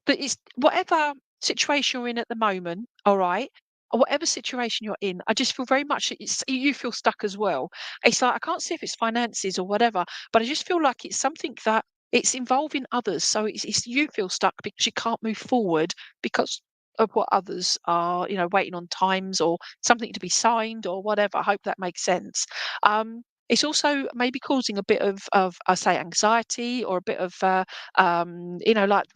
that it's whatever situation you're in at the moment, all right, or whatever situation you're in, I just feel very much that it's you feel stuck as well. It's like I can't see if it's finances or whatever, but I just feel like it's something that it's involving others. So it's you feel stuck because you can't move forward because of what others are, waiting on times or something to be signed or whatever. I hope that makes sense. It's also maybe causing a bit of I say anxiety or a bit of like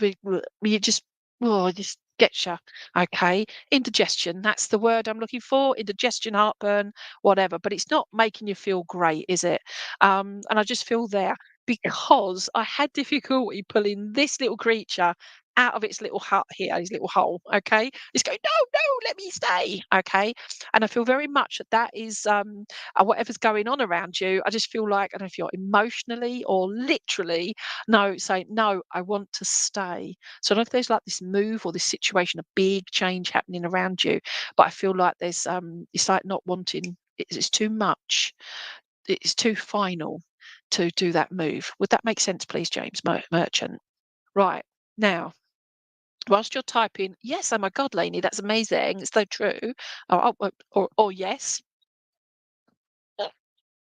you just oh, it just gets you. Okay, indigestion. That's the word I'm looking for. Indigestion, heartburn, whatever. But it's not making you feel great, is it? And I just feel there because I had difficulty pulling this little creature out of its little hut here, his little hole. Okay, it's going no, no, let me stay. Okay, and I feel very much that that is whatever's going on around you. I just feel like I don't know if you're emotionally or literally no, say, "No, I want to stay." So I don't know if there's like this move or this situation, a big change happening around you, but I feel like there's it's like not wanting it's too much. It's too final to do that move. Would that make sense, please, James Merchant? Right. Now, whilst you're typing, yes, oh my God, Lainey, that's amazing. It's so true. Or yes,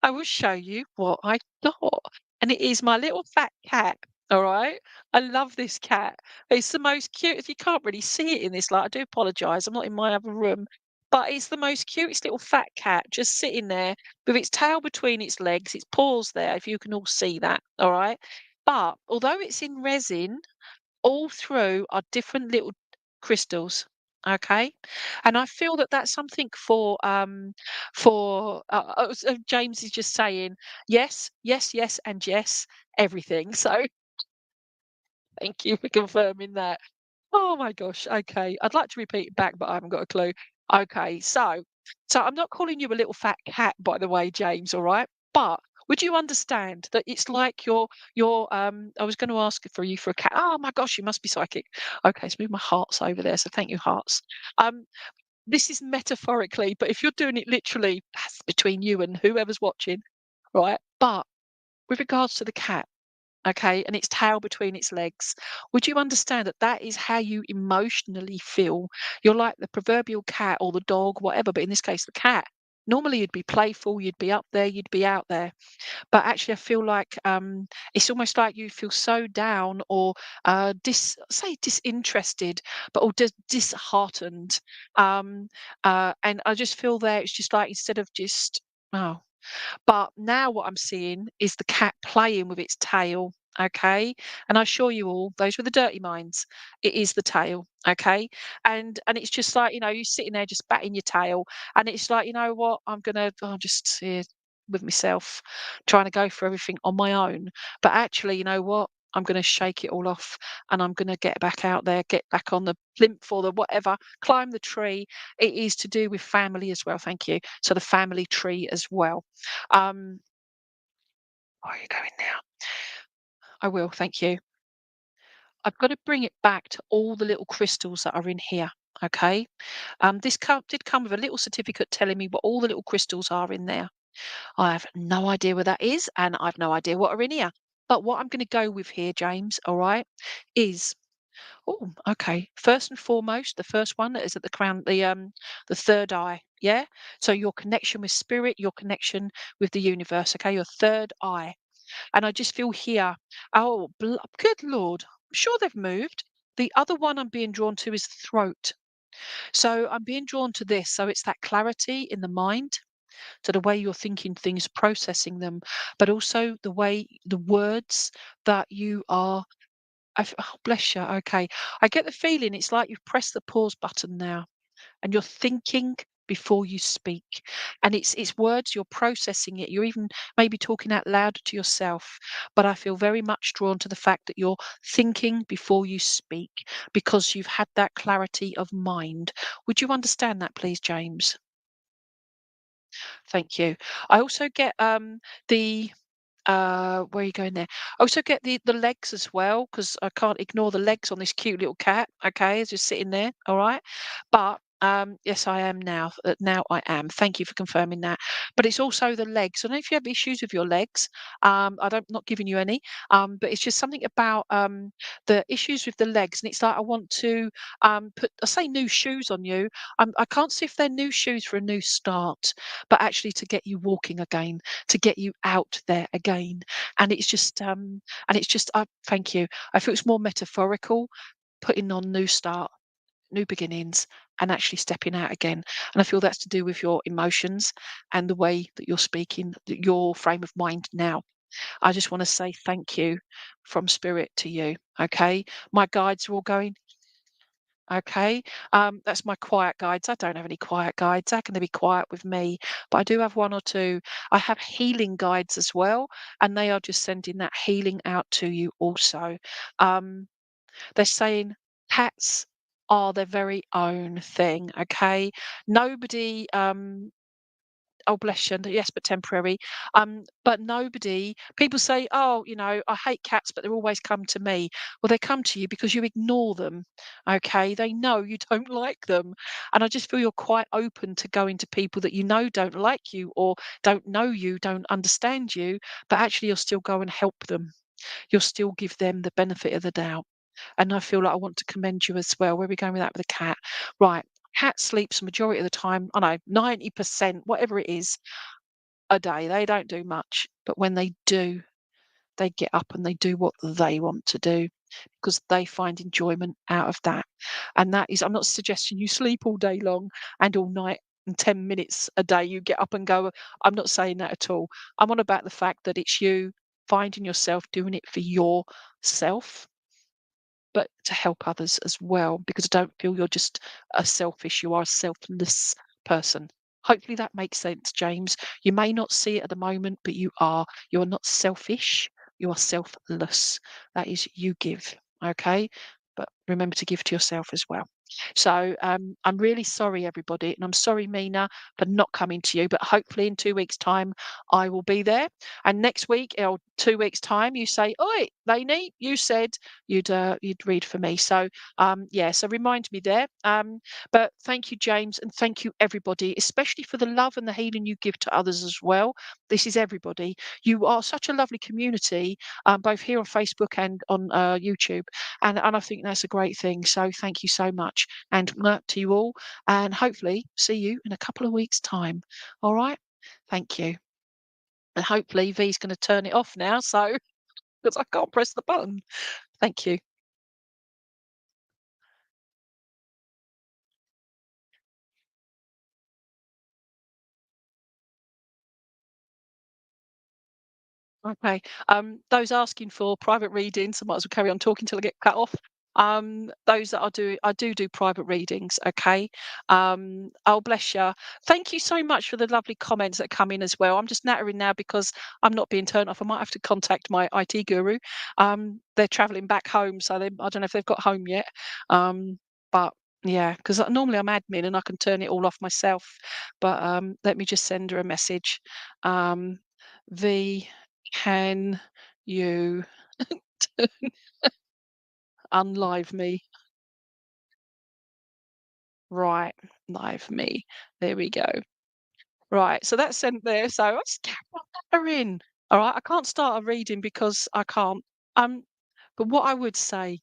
I will show you what I got. And it is my little fat cat. All right. I love this cat. It's the most cute. You can't really see it in this light. I do apologize. I'm not in my other room. But it's the most cutest little fat cat just sitting there with its tail between its legs, its paws there, if you can all see that. All right. But although it's in resin, all through are different little crystals. Okay, and I feel that that's something James is just saying yes, yes, yes, and yes, everything. So thank you for confirming that. Oh my gosh. Okay. I'd like to repeat it back, but I haven't got a clue. Okay. So I'm not calling you a little fat cat, by the way, James, all right? But would you understand that it's like I was going to ask for you for a cat. Oh my gosh, you must be psychic. Okay, so move my hearts over there. So thank you, hearts. Um, this is metaphorically, but if you're doing it literally, that's between you and whoever's watching, right? But with regards to the cat, okay, and its tail between its legs. Would you understand that that is how you emotionally feel? You're like the proverbial cat or the dog, whatever, but in this case, the cat. Normally, you'd be playful, you'd be up there, you'd be out there. But actually, I feel like it's almost like you feel so down or say disinterested, but or disheartened. And I just feel there, it's just like instead of just, oh. But now what I'm seeing is the cat playing with its tail, okay? And I assure you all, those were the dirty minds. It is the tail, okay? And it's just like, you sitting there just batting your tail, and it's like, you know what? I'm just here with myself, trying to go for everything on my own. But actually, you know what? I'm going to shake it all off, and I'm going to get back out there, get back on the plinth or the whatever, climb the tree. It is to do with family as well. Thank you. So the family tree as well. Um, where are you going now? I will, thank you. I've got to bring it back to all the little crystals that are in here. Okay. Did come with a little certificate telling me what all the little crystals are in there. I have no idea what that is, and I've no idea what are in here. But what I'm going to go with here, James, all right, is oh, okay. First and foremost, the first one that is at the crown, the third eye. Yeah. So your connection with spirit, your connection with the universe. Okay, your third eye. And I just feel here, oh, good Lord, I'm sure they've moved. The other one I'm being drawn to is throat. So I'm being drawn to this. So it's that clarity in the mind, to the way you're thinking things, processing them, but also the way the words that you are. Oh, bless you. Okay. I get the feeling it's like you've pressed the pause button now, and you're thinking before you speak, and it's words, you're processing it, you're even maybe talking out loud to yourself. But I feel very much drawn to the fact that you're thinking before you speak, because you've had that clarity of mind. Would you understand that, please, James? Thank you. I also get the where are you going there? I also get the legs as well, because I can't ignore the legs on this cute little cat. Okay, it's just sitting there. All right, but yes, I am now. Now I am. Thank you for confirming that. But it's also the legs. I don't know if you have issues with your legs. I don't not giving you any. But it's just something about the issues with the legs, and it's like I want to put I say new shoes on you. I can't see if they're new shoes for a new start, but actually to get you walking again, to get you out there again. And it's just thank you. I feel it's more metaphorical, putting on new start, new beginnings, and actually stepping out again. And I feel that's to do with your emotions and the way that you're speaking, your frame of mind now. I just want to say thank you from spirit to you. Okay. My guides are all going, okay. That's my quiet guides. I don't have any quiet guides. How can they be quiet with me? But I do have one or two. I have healing guides as well, and they are just sending that healing out to you also. Um, they're saying cats are their very own thing. Okay. Nobody oh, bless you. Yes, but temporary. But nobody, people say, oh, I hate cats, but they always come to me. Well, they come to you because you ignore them. Okay. They know you don't like them. And I just feel you're quite open to going to people that you know don't like you or don't know you, don't understand you, but actually you'll still go and help them. You'll still give them the benefit of the doubt. And I feel like I want to commend you as well. Where are we going with that with a cat? Right. Cat sleeps majority of the time, I know, 90%, whatever it is, a day. They don't do much. But when they do, they get up and they do what they want to do because they find enjoyment out of that. And that is, I'm not suggesting you sleep all day long and all night and 10 minutes a day you get up and go. I'm not saying that at all. I'm on about the fact that it's you finding yourself doing it for yourself, but to help others as well, because I don't feel you're just a selfish, you are a selfless person. Hopefully that makes sense, James. You may not see it at the moment, but you are. You are not selfish, you are selfless. That is, you give, okay? But remember to give to yourself as well. So I'm really sorry, everybody, and I'm sorry, Mina, for not coming to you. But hopefully, in 2 weeks' time, I will be there. And next week, or 2 weeks' time, you say, "Oi, Lainey, you said you'd read for me." So yeah, so remind me there. But thank you, James, and thank you, everybody, especially for the love and the healing you give to others as well. This is everybody. You are such a lovely community, both here on Facebook and on YouTube, and I think that's a great thing. So thank you so much, and to you all, and hopefully see you in a couple of weeks' time. All right, thank you, and hopefully V's going to turn it off now, so because I can't press the button. Thank you. Okay. Those asking for private readings, I might as well carry on talking till I get cut off. Those that I do private readings. Okay. Oh, bless you. Thank you so much for the lovely comments that come in as well. I'm just nattering now because I'm not being turned off. I might have to contact my IT guru. They're travelling back home, so I don't know if they've got home yet. But yeah, because normally I'm admin and I can turn it all off myself. But let me just send her a message. Um, V can you unlive me? Right, live me. There we go. Right, so that's sent there. So I just kept on nattering. All right, I can't start a reading because I can't. Um, but what I would say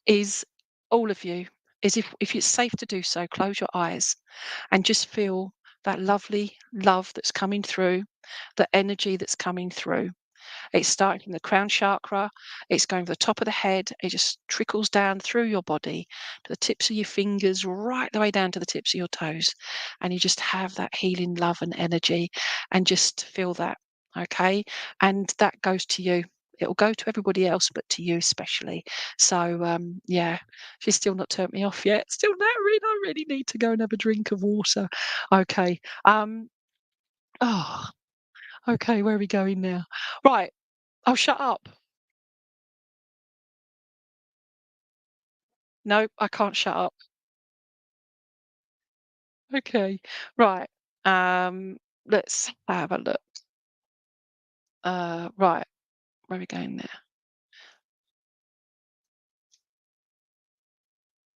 is, all of you, is if it's safe to do so, close your eyes and just feel that lovely love that's coming through, the energy that's coming through. It's starting from the crown chakra, it's going to the top of the head, it just trickles down through your body to the tips of your fingers, right the way down to the tips of your toes. And you just have that healing love and energy and just feel that. Okay. And that goes to you. It'll go to everybody else, but to you especially. So, yeah, she's still not turned me off yet. Still nattering. I really need to go and have a drink of water. Okay. Oh, okay. Where are we going now? Right. Oh, shut up. No, I can't shut up. Okay. Right. Let's have a look. Right. Where are we going there?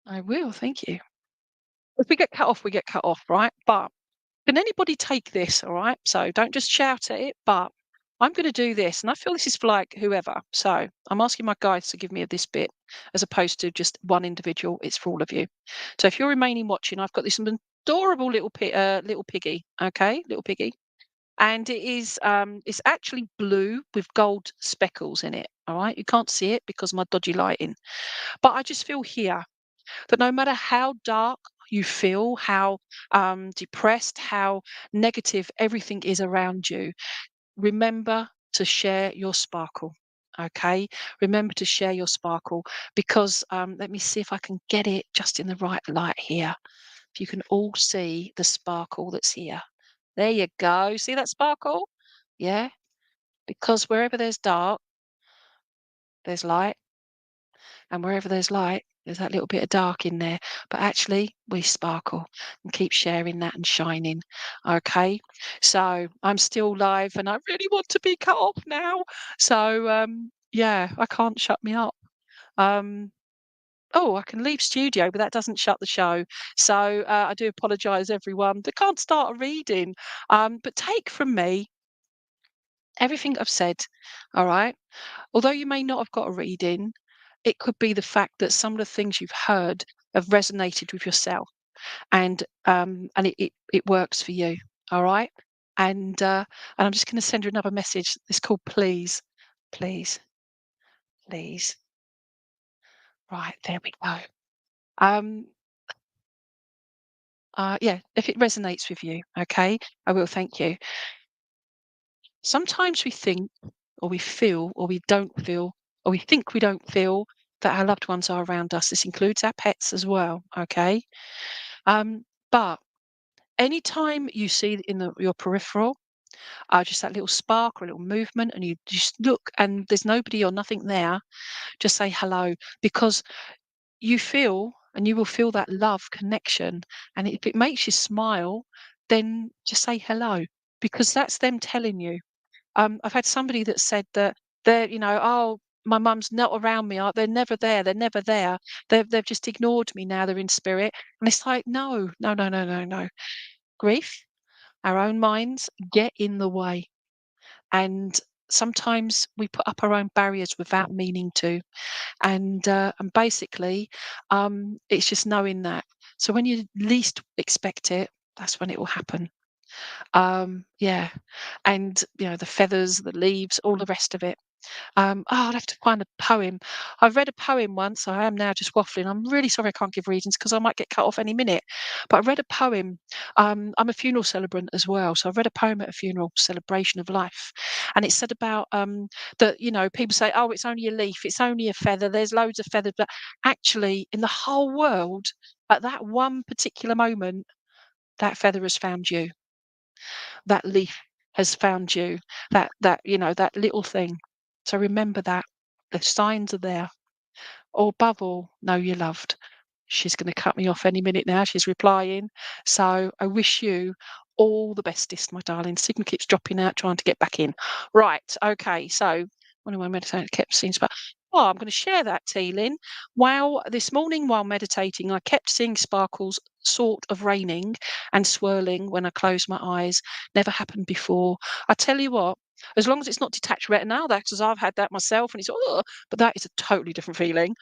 I will, thank you. If we get cut off, we get cut off, right? But can anybody take this, all right? So don't just shout at it, but I'm going to do this. And I feel this is for like whoever. So I'm asking my guides to give me this bit as opposed to just one individual. It's for all of you. So if you're remaining watching, I've got this adorable little piggy. Okay, little piggy. And it's actually blue with gold speckles in it. All right. You can't see it because of my dodgy lighting. But I just feel here that no matter how dark you feel, how depressed, how negative everything is around you, remember to share your sparkle. Okay. Remember to share your sparkle because let me see if I can get it just in the right light here. If you can all see the sparkle that's here. There you go. See that sparkle? Yeah. Because wherever there's dark, there's light. And wherever there's light, there's that little bit of dark in there. But actually, we sparkle and keep sharing that and shining. Okay. So I'm still live and I really want to be cut off now. So, yeah, I can't shut me up. Um, Oh, I can leave studio, but that doesn't shut the show. So I do apologise, everyone. They can't start a reading. But take from me everything I've said. All right. Although you may not have got a reading, it could be the fact that some of the things you've heard have resonated with yourself, and it works for you. All right. And I'm just going to send her another message. It's called please, please, please. Right there we go. Um, yeah, if it resonates with you, okay, I will thank you. Sometimes we think, or we feel, or we don't feel, or we think we don't feel that our loved ones are around us. This includes our pets as well, okay? But anytime you see in your peripheral, just that little spark or a little movement, and you just look and there's nobody or nothing there, just say hello because you feel and you will feel that love connection. And if it makes you smile, then just say hello because that's them telling you. I've had somebody that said that oh, my mum's not around me. They're never there. They're never there. They've just ignored me now. They're in spirit. And it's like, no, no, no, no, no, no. Grief, our own minds get in the way. And sometimes we put up our own barriers without meaning to. And basically, it's just knowing that. So when you least expect it, that's when it will happen. Yeah, and the feathers, the leaves, all the rest of it. I'd have to find a poem. I read a poem once. I am now just waffling. I'm really sorry I can't give reasons because I might get cut off any minute. But I read a poem. I'm a funeral celebrant as well, so I read a poem at a funeral, celebration of life, and it said about that. People say, "Oh, it's only a leaf. It's only a feather. There's loads of feathers," but actually, in the whole world, at that one particular moment, that feather has found you. That leaf has found you. That little thing. So remember that. The signs are there. Or above all, know you're loved. She's going to cut me off any minute now. She's replying. So I wish you all the bestest, my darling. Signal keeps dropping out, trying to get back in. Right. Okay. So one of my meditations kept seeing sparkles. Oh, I'm going to share that, Teelin. Wow. This morning while meditating, I kept seeing sparkles sort of raining and swirling when I closed my eyes. Never happened before. I tell you what, as long as it's not detached retina, that's because I've had that myself and it's, oh, but that is a totally different feeling.